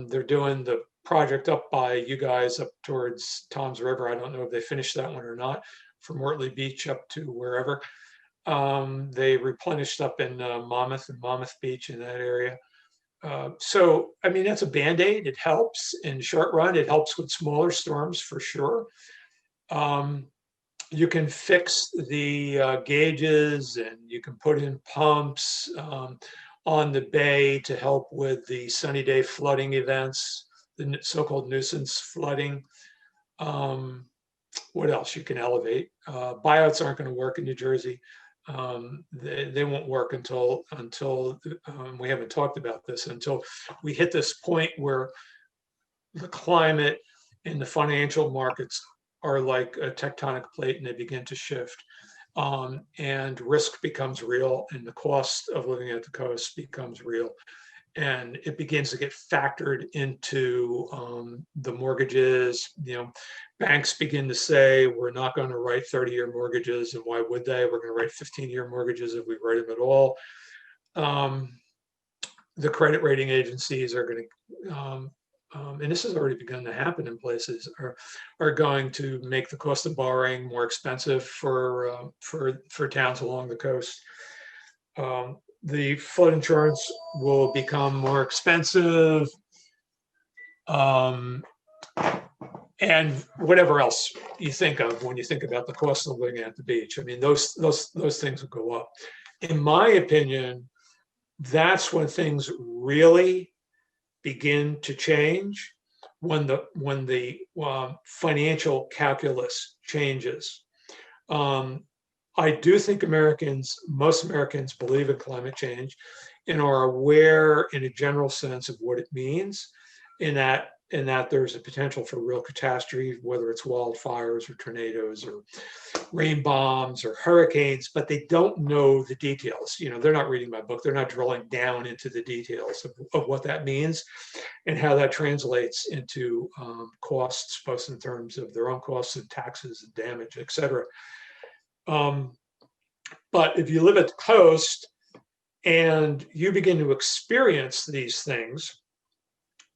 Speaker 2: They're doing the project up by you guys up towards Tom's River. I don't know if they finished that one or not, from Wortley Beach up to wherever. They replenished up in Monmouth and Monmouth Beach in that area. So, I mean, that's a Band-Aid. It helps in the short run. It helps with smaller storms for sure. You can fix the gauges, and you can put in pumps on the bay to help with the sunny day flooding events, the so-called nuisance flooding. What else? You can elevate. Buyouts aren't going to work in New Jersey. They won't work until we haven't talked about this, until we hit this point where the climate and the financial markets are like a tectonic plate and they begin to shift, and risk becomes real, and the cost of living at the coast becomes real, and it begins to get factored into the mortgages. You know, banks begin to say, we're not going to write 30-year mortgages, and why would they? We're going to write 15-year mortgages if we write them at all. The credit rating agencies are going to and this has already begun to happen in places, are going to make the cost of borrowing more expensive for towns along the coast. The flood insurance will become more expensive, and whatever else you think of when you think about the cost of living at the beach. I mean, those things will go up. In my opinion, that's when things really begin to change, when the financial calculus changes. I do think most Americans believe in climate change and are aware in a general sense of what it means, in that there's a potential for real catastrophe, whether it's wildfires or tornadoes or rain bombs or hurricanes, but they don't know the details. You know, they're not reading my book. They're not drilling down into the details of what that means and how that translates into costs, both in terms of their own costs and taxes and damage, et cetera. But if you live at the coast and you begin to experience these things,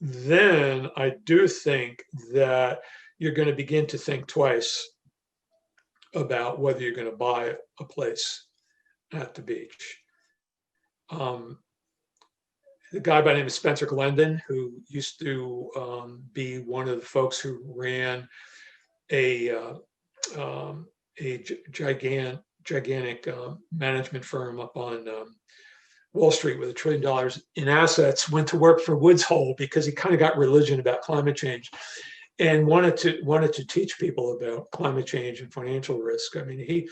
Speaker 2: then I do think that you're going to begin to think twice about whether you're going to buy a place at the beach. The guy by the name of Spencer Glendon, who used to be one of the folks who ran a gigantic management firm up on Wall Street with $1 trillion in assets, went to work for Woods Hole because he kind of got religion about climate change and wanted to teach people about climate change and financial risk. I mean,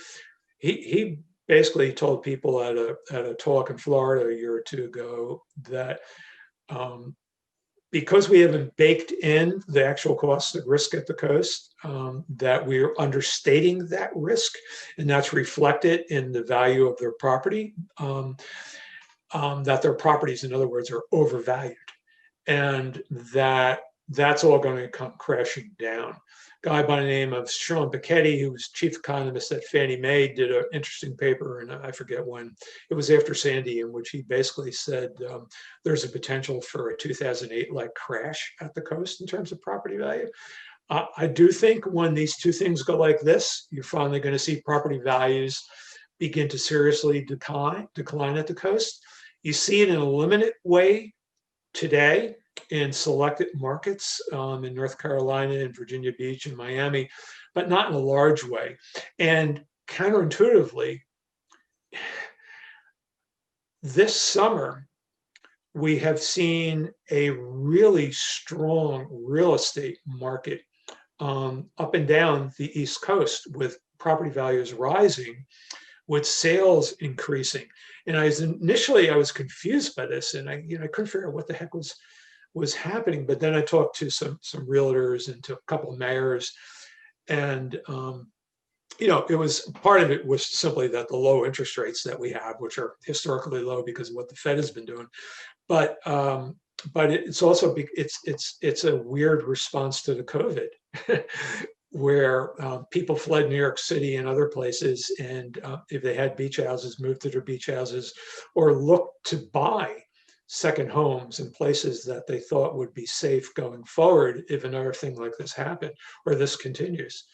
Speaker 2: he basically told people at a talk in Florida a year or two ago that because we haven't baked in the actual cost of risk at the coast, that we're understating that risk, and that's reflected in the value of their property. That their properties, in other words, are overvalued, and that's all going to come crashing down. Guy by the name of Sean Piketty, who was chief economist at Fannie Mae, did an interesting paper, and I forget when, it was after Sandy, in which he basically said there's a potential for a 2008-like crash at the coast in terms of property value. I do think when these two things go like this, you're finally going to see property values begin to seriously decline at the coast. You see it in a limited way today in selected markets in North Carolina and Virginia Beach and Miami, but not in a large way. And counterintuitively, this summer, we have seen a really strong real estate market up and down the East Coast, with property values rising, with sales increasing. And I was confused by this, and I couldn't figure out what the heck was happening. But then I talked to some realtors and to a couple of mayors, and it was part of it was simply that the low interest rates that we have, which are historically low because of what the Fed has been doing. But but it's also it's a weird response to the COVID, where people fled New York City and other places, and if they had beach houses, moved to their beach houses, or looked to buy second homes in places that they thought would be safe going forward if another thing like this happened or this continues.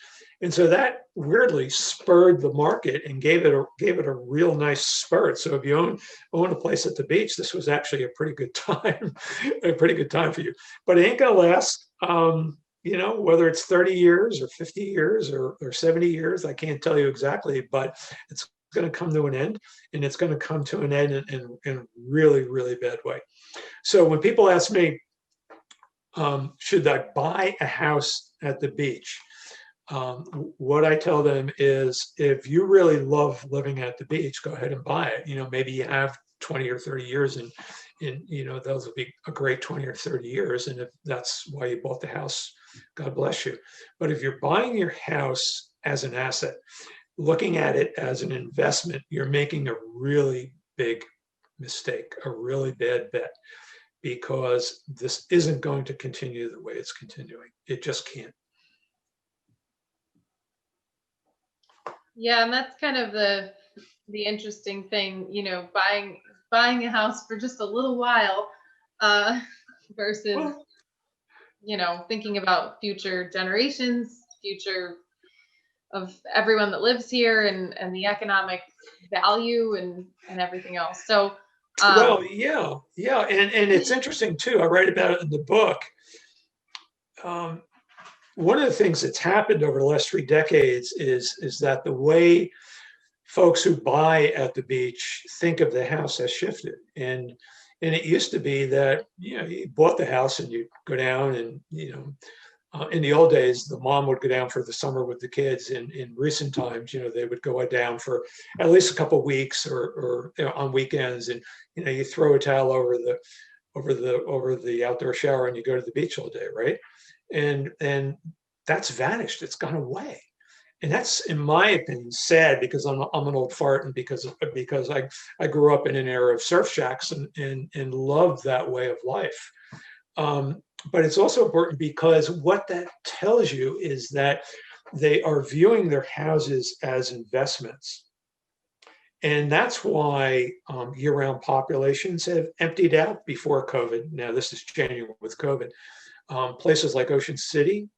Speaker 2: And so that weirdly spurred the market and gave it a real nice spurt. So if you own a place at the beach, this was actually a pretty good time, a pretty good time for you. But it ain't gonna last. Whether it's 30 years or 50 years or 70 years, I can't tell you exactly, but it's going to come to an end, and it's going to come to an end in a really, really bad way. So when people ask me, should I buy a house at the beach? What I tell them is, if you really love living at the beach, go ahead and buy it. Maybe you have 20 or 30 years and those will be a great 20 or 30 years. And if that's why you bought the house, God bless you. But if you're buying your house as an asset, looking at it as an investment, you're making a really big mistake, a really bad bet, because this isn't going to continue the way it's continuing. It just can't.
Speaker 1: Yeah, and that's kind of the interesting thing, buying a house for just a little while versus, thinking about future generations, future of everyone that lives here, and the economic value and everything else. So,
Speaker 2: well, yeah. And it's interesting too. I write about it in the book. One of the things that's happened over the last 3 decades is that the way folks who buy at the beach think of the house has shifted. And it used to be that, you bought the house and you go down and, in the old days, the mom would go down for the summer with the kids. In recent times, they would go down for at least a couple of weeks or on weekends. And, you throw a towel over the outdoor shower and you go to the beach all day, right? And that's vanished. It's gone away. And that's, in my opinion, sad, because I'm an old fart, and because I grew up in an era of surf shacks and loved that way of life. But it's also important because what that tells you is that they are viewing their houses as investments. And that's why year-round populations have emptied out before COVID. Now, this is changing with COVID. Places like Ocean City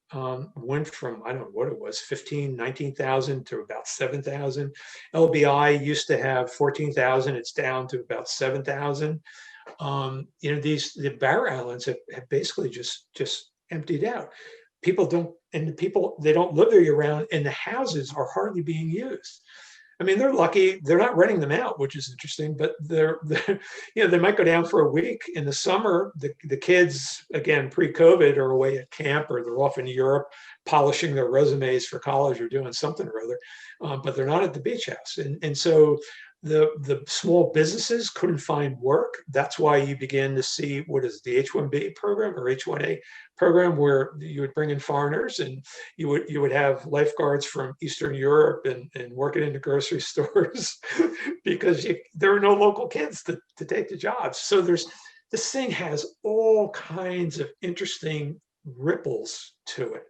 Speaker 2: went from, I don't know what it was, 15, 19,000 to about 7,000. LBI used to have 14,000. It's down to about 7,000. The Barrier Islands have basically just emptied out. They don't live there year round, and the houses are hardly being used. I mean, they're lucky they're not renting them out, which is interesting, but they're they might go down for a week in the summer. The kids, again, pre-COVID, are away at camp, or they're off in Europe polishing their resumes for college or doing something or other, but they're not at the beach house. And so the small businesses couldn't find work. That's why you begin to see, what is the H-1B program or H-1A program, where you would bring in foreigners, and you would have lifeguards from Eastern Europe and working in the grocery stores because there are no local kids to take the jobs. So this thing has all kinds of interesting ripples to it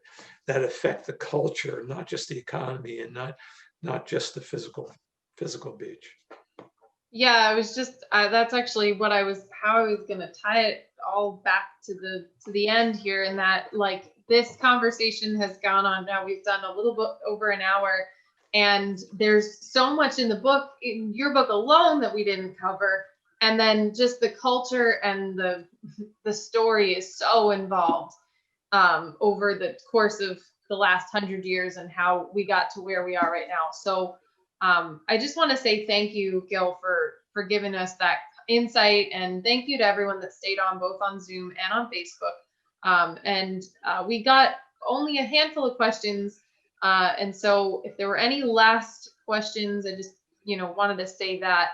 Speaker 2: that affect the culture, not just the economy, and not just the physical beach.
Speaker 1: Yeah, I was just that's actually how I was going to tie it all back to the end here, and that, like, this conversation has gone on now. We've done a little bit over an hour, and there's so much in the book, in your book alone, that we didn't cover. And then just the culture and the story is so involved over the course of the last 100 years and how we got to where we are right now. So I just want to say thank you, Gil, for giving us that insight, and thank you to everyone that stayed on, both on Zoom and on Facebook. We got only a handful of questions, and so if there were any last questions, I just wanted to say that.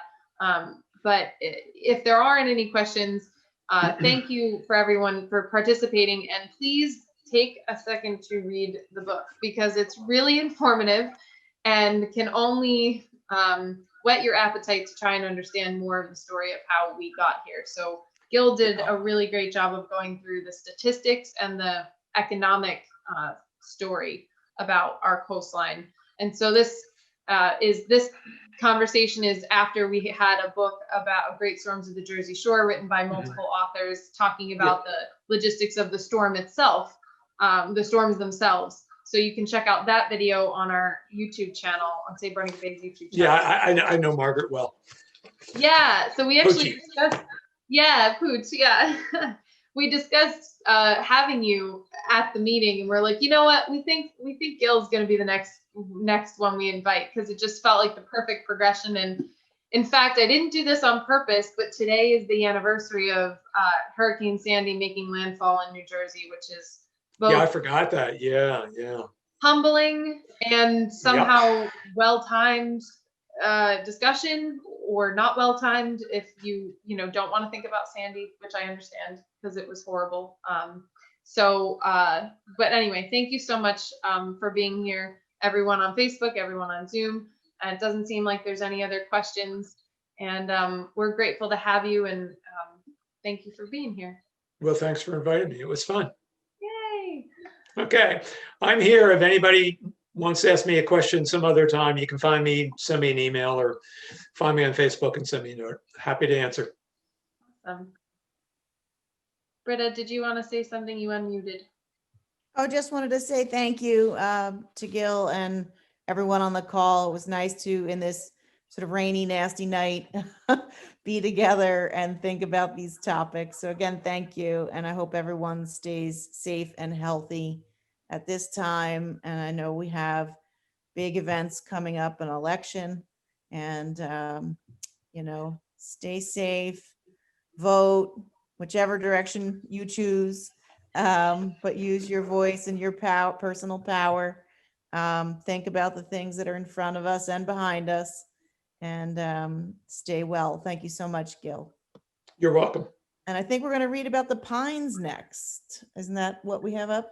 Speaker 1: But if there aren't any questions, thank you for everyone for participating, and please take a second to read the book, because it's really informative and can only whet your appetite to try and understand more of the story of how we got here. So Gil did a really great job of going through the statistics and the economic story about our coastline. And so this conversation is after we had a book about Great Storms of the Jersey Shore written by multiple authors talking about the logistics of the storm itself, the storms themselves. So you can check out that video on our YouTube channel, on Say Barnegat Bay's YouTube channel.
Speaker 2: Yeah, I know Margaret well.
Speaker 1: Yeah, so we actually
Speaker 2: Poochie.
Speaker 1: discussed, Pooch, yeah. We discussed having you at the meeting, and we're like, you know what, we think Gil's gonna be the next one we invite, because it just felt like the perfect progression. And in fact, I didn't do this on purpose, but today is the anniversary of Hurricane Sandy making landfall in New Jersey, which is both
Speaker 2: Yeah, I forgot that. Yeah.
Speaker 1: humbling and somehow well-timed discussion, or not well-timed if you don't want to think about Sandy, which I understand because it was horrible. But anyway, thank you so much for being here, everyone on Facebook, everyone on Zoom. It doesn't seem like there's any other questions, and we're grateful to have you, and thank you for being here.
Speaker 2: Well, thanks for inviting me. It was fun.
Speaker 1: Yay!
Speaker 2: Okay, I'm here. If anybody wants to ask me a question some other time, you can find me, send me an email, or find me on Facebook and send me a note. Happy to answer.
Speaker 1: Awesome. Britta, did you want to say something? You unmuted.
Speaker 4: Oh, just wanted to say thank you to Gil and everyone on the call. It was nice to, in this sort of rainy, nasty night, be together and think about these topics. So again, thank you. And I hope everyone stays safe and healthy at this time. And I know we have big events coming up, an election, and, stay safe, vote, whichever direction you choose, but use your voice and your personal power. Think about the things that are in front of us and behind us, and stay well. Thank you so much, Gil.
Speaker 2: You're welcome.
Speaker 4: And I think we're going to read about the pines next. Isn't that what we have up?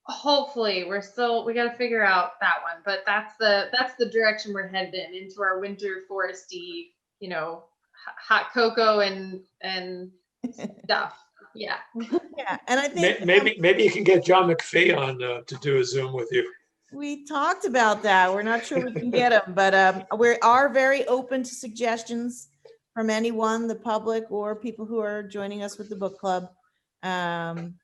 Speaker 1: Hopefully, we got to figure out that one, but that's the direction we're headed into our winter foresty, hot cocoa and stuff. Yeah.
Speaker 4: Yeah, and I think
Speaker 2: Maybe you can get John McPhee on to do a Zoom with you.
Speaker 4: we talked about that. We're not sure we can get them, but we are very open to suggestions from anyone, the public or people who are joining us with the book club. And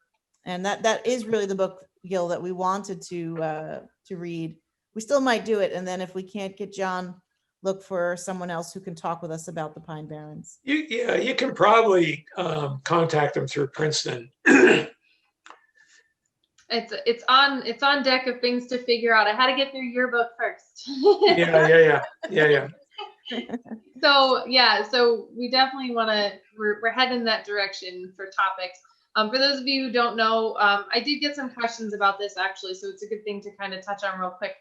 Speaker 4: that is really the book, Gil, that we wanted to read. We still might do it, and then if we can't get John, look for someone else who can talk with us about the Pine Barrens.
Speaker 2: You can probably contact them through Princeton.
Speaker 1: It's on deck of things to figure out. I had to get through your book first.
Speaker 2: Yeah.
Speaker 1: So we definitely want to. We're heading that direction for topics. For those of you who don't know, I did get some questions about this actually, so it's a good thing to kind of touch on real quick.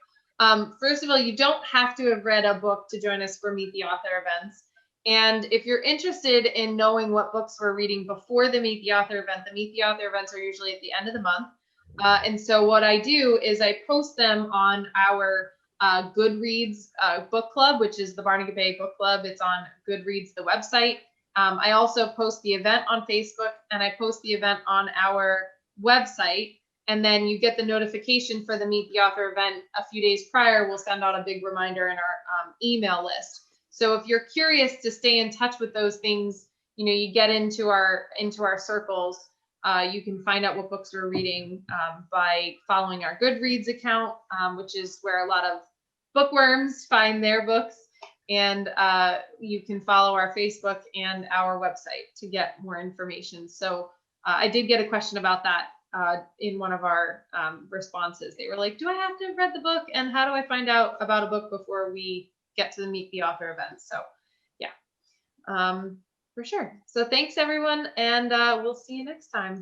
Speaker 1: First of all, you don't have to have read a book to join us for Meet the Author events. And if you're interested in knowing what books we're reading before the Meet the Author event, the Meet the Author events are usually at the end of the month. And so what I do is I post them on our Goodreads book club, which is the Barnegat Bay Book Club. It's on Goodreads, the website. I also post the event on Facebook, and I post the event on our website. And then you get the notification for the Meet the Author event a few days prior. We'll send out a big reminder in our email list. So if you're curious to stay in touch with those things, you get into our circles. You can find out what books we're reading by following our Goodreads account, which is where a lot of bookworms find their books. And you can follow our Facebook and our website to get more information. So I did get a question about that in one of our responses. They were like, do I have to have read the book? And how do I find out about a book before we get to the Meet the Author event? So yeah, for sure. So thanks everyone, and we'll see you next time.